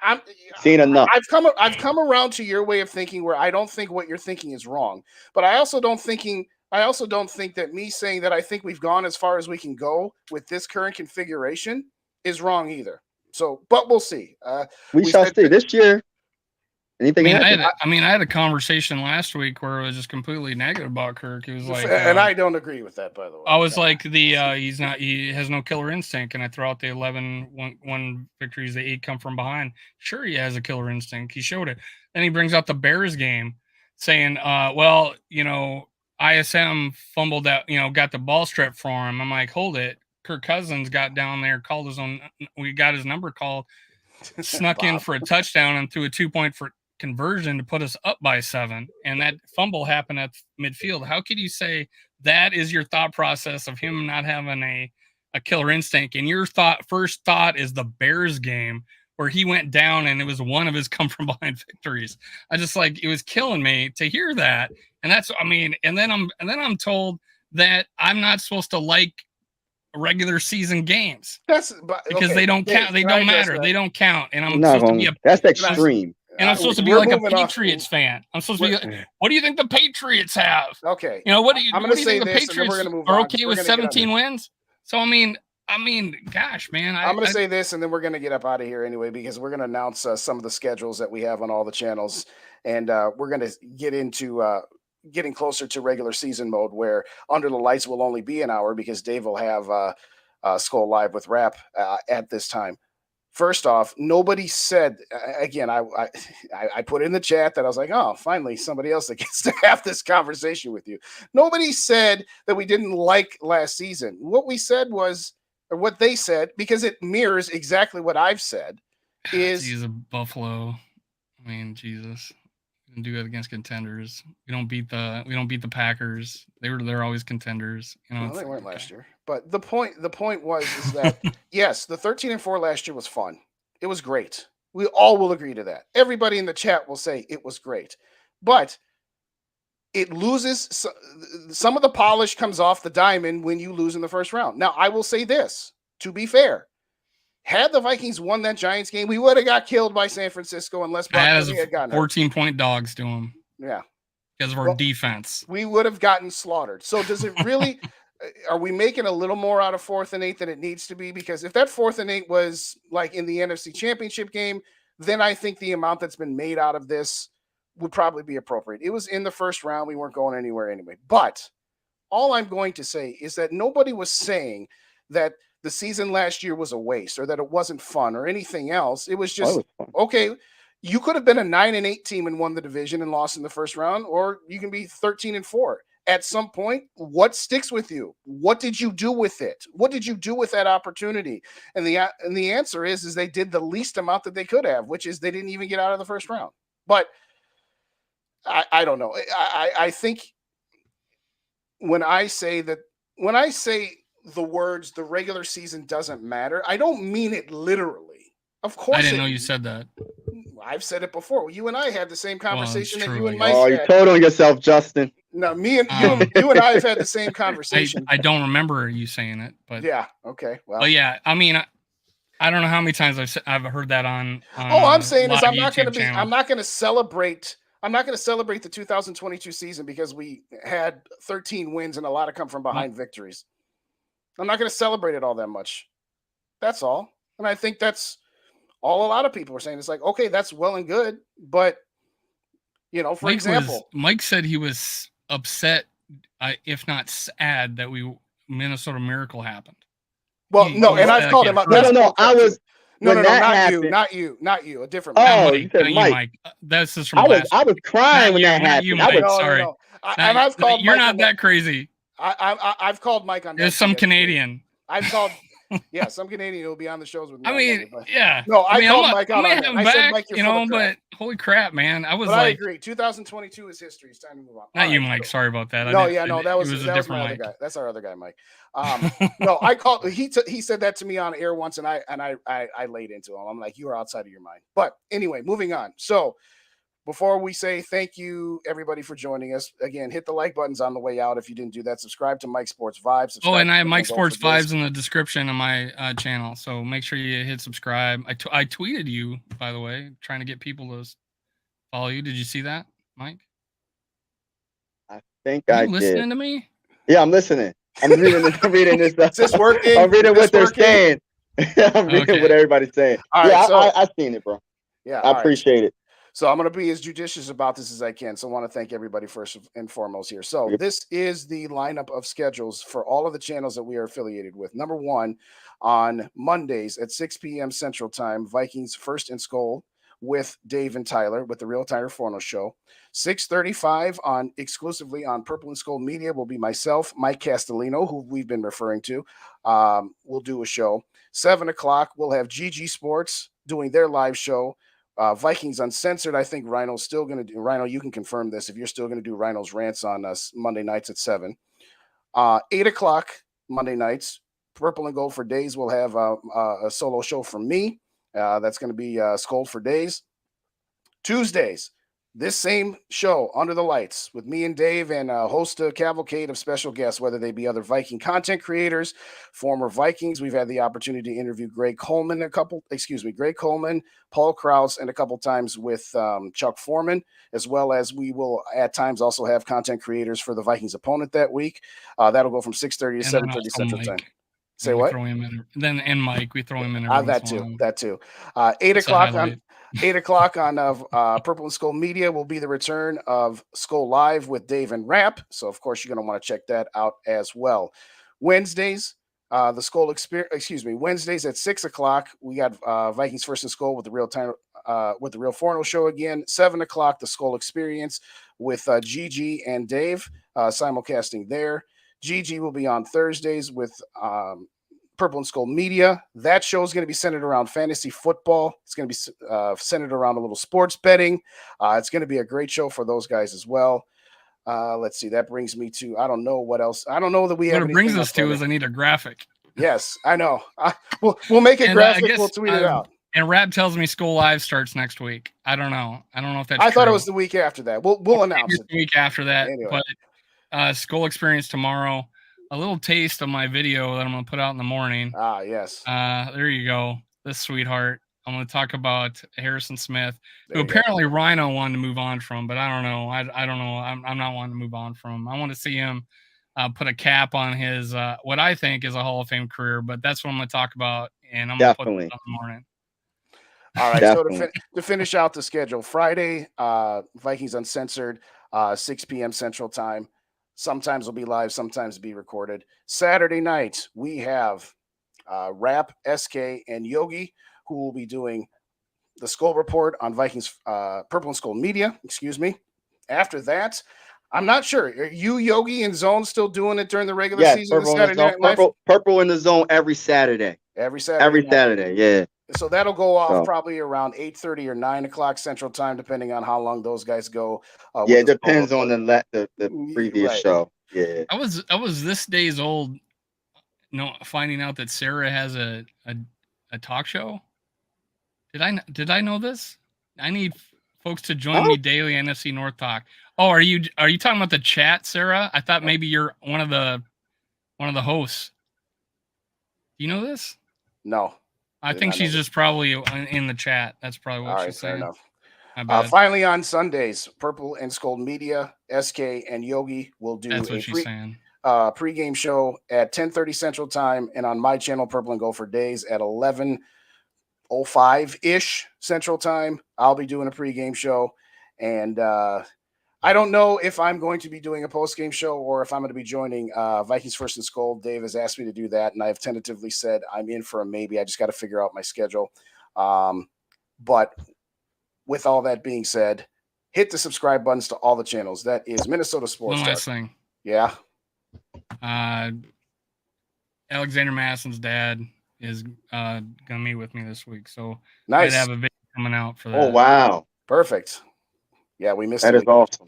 Speaker 3: I'm
Speaker 2: seen enough.
Speaker 3: I've come around to your way of thinking where I don't think what you're thinking is wrong, but I also don't think that me saying that I think we've gone as far as we can go with this current configuration is wrong either. So, but we'll see.
Speaker 2: We shall see this year. Anything?
Speaker 1: I had a conversation last week where it was just completely negative about Kirk. It was like,
Speaker 3: and I don't agree with that, by the way.
Speaker 1: I was like, he has no killer instinct, and I throw out the 11-1 victories. The 8 come from behind. Sure, he has a killer instinct. He showed it. Then he brings out the Bears game, saying, well, ISM fumbled that, got the ball stripped for him. I'm like, hold it. Kirk Cousins got down there, called his own. We got his number called, snuck in for a touchdown, and threw a 2-point for conversion to put us up by 7, and that fumble happened at midfield. How could you say that is your thought process of him not having a killer instinct? And your first thought is the Bears game where he went down and it was one of his come from behind victories. I just it was killing me to hear that. And that's, and then I'm told that I'm not supposed to like regular season games because they don't count. They don't matter. They don't count. And I'm supposed to be
Speaker 2: that's extreme.
Speaker 1: And I'm supposed to be like a Patriots fan. I'm supposed to be. What do you think the Patriots have?
Speaker 3: Okay.
Speaker 1: What do you think the Patriots are okay with 17 wins? So gosh, man.
Speaker 3: I'm going to say this, and then we're going to get up out of here anyway, because we're going to announce some of the schedules that we have on all the channels, and we're going to get into getting closer to regular season mode, where Under the Lights will only be an hour because Dave will have SKOL Live with Rap at this time. First off, nobody said, again, I put in the chat that I was like, oh, finally somebody else that gets to have this conversation with you. Nobody said that we didn't like last season. What we said was, or what they said, because it mirrors exactly what I've said, is
Speaker 1: he's a Buffalo. Jesus. We can do it against contenders. We don't beat the Packers. They're always contenders.
Speaker 3: Well, they weren't last year. But the point was is that yes, the 13-4 last year was fun. It was great. We all will agree to that. Everybody in the chat will say it was great. But it loses, some of the polish comes off the diamond when you lose in the first round. Now, I will say this, to be fair. Had the Vikings won that Giants game, we would have got killed by San Francisco unless Brock Purdy had gotten
Speaker 1: 14-point dogs to them.
Speaker 3: Yeah.
Speaker 1: Because of our defense.
Speaker 3: We would have gotten slaughtered. So does it really are we making a little more out of 4th and 8 than it needs to be? Because if that 4th and 8 was like in the NFC Championship game, then I think the amount that's been made out of this would probably be appropriate. It was in the first round. We weren't going anywhere anyway. But all I'm going to say is that nobody was saying that the season last year was a waste or that it wasn't fun or anything else. It was just, okay, you could have been a 9-8 team and won the division and lost in the first round, or you can be 13-4. At some point, what sticks with you? What did you do with it? What did you do with that opportunity? And the answer is they did the least amount that they could have, which is they didn't even get out of the first round. But I don't know. I think when I say the words, the regular season doesn't matter, I don't mean it literally. Of course.
Speaker 1: I didn't know you said that.
Speaker 3: I've said it before. You and I had the same conversation that you and Mike
Speaker 2: had. Oh, you told on yourself, Justin.
Speaker 3: No, me and you and I have had the same conversation.
Speaker 1: I don't remember you saying it, but
Speaker 3: yeah, okay. Well,
Speaker 1: but yeah, I don't know how many times I've heard that on
Speaker 3: all I'm saying is I'm not going to celebrate the 2022 season because we had 13 wins and a lot of come from behind victories. I'm not going to celebrate it all that much. That's all. And I think that's all a lot of people are saying. It's like, okay, that's well and good, but for example,
Speaker 1: Mike said he was upset, if not sad, that Minnesota Miracle happened.
Speaker 3: Well, I've called him up.
Speaker 2: No, I was.
Speaker 3: No, not you. A different.
Speaker 2: Oh,
Speaker 1: Mike, not you, Mike. That's just from
Speaker 2: I was crying when that happened.
Speaker 1: You, Mike. Sorry.
Speaker 3: No. And I've called.
Speaker 1: You're not that crazy.
Speaker 3: I've called Mike on.
Speaker 1: There's some Canadian.
Speaker 3: I've called. Yeah, some Canadian will be on the shows with me.
Speaker 1: I mean, yeah.
Speaker 3: No, I called Mike out on that. I said, Mike, you're full of crap.
Speaker 1: But holy crap, man! I
Speaker 3: agree. 2022 is history. It's time to move on.
Speaker 1: Not you, Mike. Sorry about that.
Speaker 3: That was a different Mike. Guy. That's our other guy, Mike. No, I called. He said that to me on air once, and I laid into him. I'm like, you are outside of your mind. But anyway, moving on. So, before we say thank you, everybody, for joining us, again, hit the like buttons on the way out if you didn't do that. Subscribe to Mike Sports Vibes.
Speaker 1: And I have Mike Sports Vibes in the description of my channel, so make sure you hit subscribe. I tweeted you, by the way, trying to get people to follow you. Did you see that, Mike?
Speaker 2: I think
Speaker 1: Are you listening to me?
Speaker 2: Yeah, I'm listening. I'm reading this stuff.
Speaker 3: Is this working?
Speaker 2: I'm reading what they're saying. I'm reading what everybody's saying.
Speaker 3: All right,
Speaker 2: I've seen it, bro.
Speaker 3: Yeah,
Speaker 2: I appreciate it.
Speaker 3: So I'm going to be as judicious about this as I can. So I want to thank everybody first and foremost here. So this is the lineup of schedules for all of the channels that we are affiliated with. Number 1, on Mondays at 6 p.m. Central Time, Vikings First and SKOL with Dave and Tyler with the Real Tyler Forno Show. 6:35 exclusively on Purple and SKOL Media will be myself, Mike Castellino, who we've been referring to. We'll do a show. 7 o'clock, we'll have GG Sports doing their live show. Vikings Uncensored. I think Rhino's still going to do. Rhino, you can confirm this if you're still going to do Rhino's rants on us Monday nights at 7. 8 o'clock Monday nights. Purple and Gold for Days will have a solo show from me. That's going to be SKOL for Days. Tuesdays, this same show, Under the Lights, with me and Dave, and host a cavalcade of special guests, whether they be other Viking content creators, former Vikings. We've had the opportunity to interview Greg Coleman, Paul Krause, and a couple times with Chuck Foreman, as well as we will at times also have content creators for the Vikings opponent that week. That'll go from 6:30 to 7:30 Central Time. Say what?
Speaker 1: And Mike, we throw him in.
Speaker 3: That too. 8 o'clock on 8 o'clock on Purple and SKOL Media will be the return of SKOL Live with Dave and Rap. So of course you're going to want to check that out as well. Wednesdays, the SKOL experience. Wednesdays at 6 o'clock we got Vikings First and SKOL with the Real Forno Show again. 7 o'clock the SKOL Experience with Gigi and Dave simulcasting there. Gigi will be on Thursdays with Purple and SKOL Media. That show is going to be centered around fantasy football. It's going to be centered around a little sports betting. It's going to be a great show for those guys as well. Let's see. That brings me to, I don't know what else. I don't know that we have.
Speaker 1: What it brings us to is I need a graphic.
Speaker 3: Yes, I know. We'll make a graphic. We'll tweet it out.
Speaker 1: And Rap tells me SKOL Live starts next week. I don't know. I don't know if that's
Speaker 3: I thought it was the week after that. We'll announce it.
Speaker 1: The week after that.
Speaker 3: Anyway.
Speaker 1: But SKOL Experience tomorrow. A little taste of my video that I'm going to put out in the morning.
Speaker 3: Yes.
Speaker 1: There you go. This sweetheart. I'm going to talk about Harrison Smith, who apparently Rhino wanted to move on from, but I don't know. I don't know. I'm not wanting to move on from. I want to see him put a cap on his, what I think is a Hall of Fame career, but that's what I'm going to talk about, and I'm going to put it out in the morning.
Speaker 3: All right. Definitely. So to finish out the schedule, Friday, Vikings Uncensored, 6 p.m. Central Time. Sometimes it'll be live, sometimes be recorded. Saturday night, we have Rap, SK, and Yogi, who will be doing the SKOL Report on Vikings, Purple and SKOL Media, After that, I'm not sure. Are you, Yogi, and Zone still doing it during the regular season?
Speaker 2: Purple in the Zone every Saturday.
Speaker 3: Every Saturday,
Speaker 2: yeah.
Speaker 3: So that'll go off probably around 8:30 or 9 o'clock Central Time, depending on how long those guys go.
Speaker 2: It depends on the previous show. Yeah,
Speaker 1: I was this days old, finding out that Sarah has a talk show. Did I know this? I need folks to join me daily NFC North Talk. Oh, are you talking about the chat, Sarah? I thought maybe you're one of the hosts. Do you know this?
Speaker 3: No.
Speaker 1: I think she's just probably in the chat. That's probably what she's saying.
Speaker 3: Fair enough. Finally, on Sundays, Purple and SKOL Media, SK and Yogi will do pregame show at 10:30 Central Time, and on my channel, Purple and Go for Days, at 11:05-ish Central Time. I'll be doing a pregame show, and I don't know if I'm going to be doing a postgame show or if I'm going to be joining Vikings First and SKOL. Dave has asked me to do that, and I have tentatively said I'm in for a maybe. I just got to figure out my schedule. But with all that being said, hit the subscribe buttons to all the channels. That is Minnesota Sports
Speaker 1: One
Speaker 3: Talk.
Speaker 1: last thing.
Speaker 3: Yeah.
Speaker 1: Alexander Masson's dad is going to meet with me this week. So
Speaker 3: nice.
Speaker 1: I'd have a video coming out for that.
Speaker 2: Oh, wow.
Speaker 3: Perfect. Yeah, we missed
Speaker 2: that.
Speaker 3: That
Speaker 2: is awesome.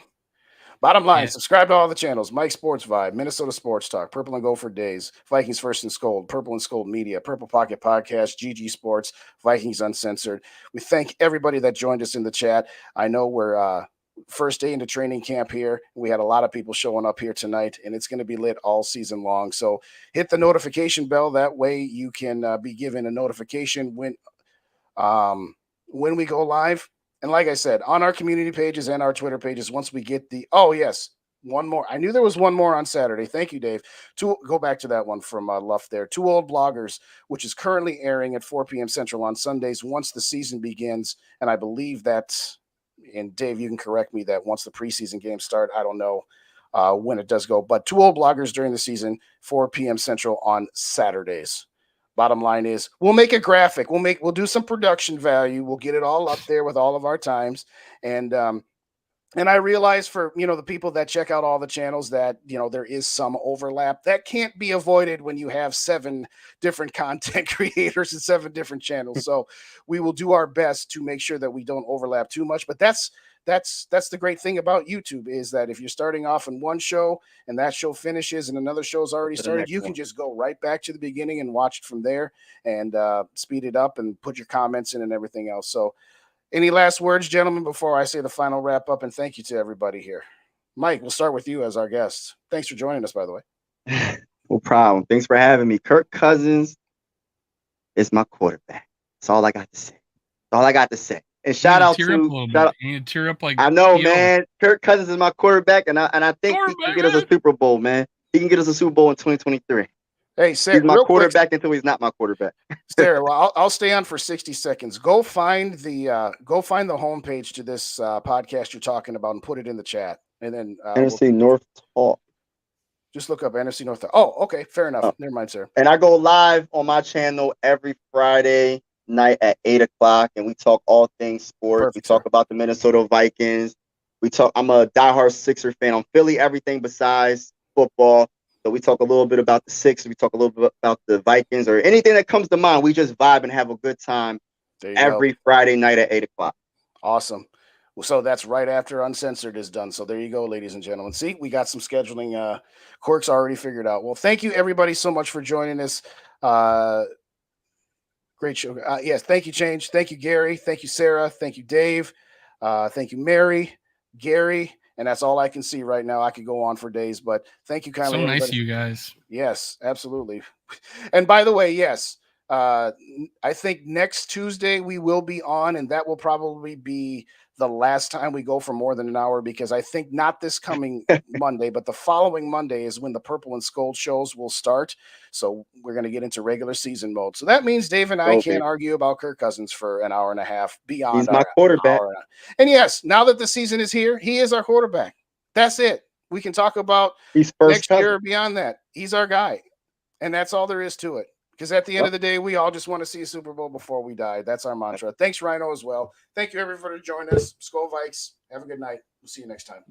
Speaker 3: Bottom line, subscribe to all the channels. Mike Sports Vibe, Minnesota Sports Talk, Purple and Go for Days, Vikings First and SKOL, Purple and SKOL Media, Purple Pocket Podcast, GG Sports, Vikings Uncensored. We thank everybody that joined us in the chat. I know we're first day into training camp here. We had a lot of people showing up here tonight, and it's going to be lit all season long. So hit the notification bell. That way you can be given a notification when we go live. And like I said, on our community pages and our Twitter pages, once we get one more. I knew there was one more on Saturday. Thank you, Dave. Go back to that one from Luff there. Two Old Bloggers, which is currently airing at 4 p.m. Central on Sundays once the season begins. And I believe that, and Dave, you can correct me, that once the preseason games start, I don't know when it does go. But Two Old Bloggers during the season, 4 p.m. Central on Saturdays. Bottom line is we'll make a graphic. We'll do some production value. We'll get it all up there with all of our times. And I realize for, the people that check out all the channels that, there is some overlap that can't be avoided when you have 7 different content creators and 7 different channels. So we will do our best to make sure that we don't overlap too much, but that's the great thing about YouTube is that if you're starting off in one show and that show finishes and another show's already started, you can just go right back to the beginning and watch it from there and speed it up and put your comments in and everything else. So any last words, gentlemen, before I say the final wrap up? And thank you to everybody here. Mike, we'll start with you as our guest. Thanks for joining us, by the way.
Speaker 2: No problem. Thanks for having me. Kirk Cousins is my quarterback. That's all I got to say. That's all I got to say. And shout out to
Speaker 1: you need to tear up like
Speaker 2: I know,
Speaker 1: Theo.
Speaker 2: man. Kirk Cousins is my quarterback, and I think he can get us a Super Bowl, man. He can get us a Super Bowl in 2023.
Speaker 3: Hey, Sarah,
Speaker 2: he's my quarterback until he's not my quarterback.
Speaker 3: Sarah, well, I'll stay on for 60 seconds. Go find the homepage to this podcast you're talking about and put it in the chat, and then
Speaker 2: NFC North Talk.
Speaker 3: Just look up NFC North Talk. Oh, okay, fair enough. Never mind, sir.
Speaker 2: And I go live on my channel every Friday night at 8:00, and we talk all things sports.
Speaker 3: Perfect,
Speaker 2: we talk about the Minnesota Vikings. I'm a diehard Sixer fan. I'm Philly, everything besides football. So we talk a little bit about the Sixers. We talk a little bit about the Vikings or anything that comes to mind. We just vibe and have a good time every Friday night at 8:00.
Speaker 3: Awesome. Well, so that's right after Uncensored is done. So there you go, ladies and gentlemen. See, we got some scheduling quirks already figured out. Well, thank you, everybody, so much for joining us. Great show. Yes, thank you, Change. Thank you, Gary. Thank you, Sarah. Thank you, Dave. Thank you, Mary, Gary. And that's all I can see right now. I could go on for days, but thank you kindly.
Speaker 1: So nice
Speaker 3: everybody.
Speaker 1: of you guys.
Speaker 3: Yes, absolutely. And by the way, yes, I think next Tuesday we will be on, and that will probably be the last time we go for more than an hour, because I think not this coming Monday, but the following Monday is when the Purple and SKOL shows will start. So we're going to get into regular season mode. So that means Dave and I can't argue about Kirk Cousins for an hour and a half beyond.
Speaker 2: He's my quarterback.
Speaker 3: And yes, now that the season is here, he is our quarterback. That's it. We can talk about next year or beyond that. He's our guy. And that's all there is to it. Because at the end of the day, we all just want to see a Super Bowl before we die. That's our mantra. Thanks, Rhino, as well. Thank you, everybody, for joining us. SKOL Vikes. Have a good night. We'll see you next time.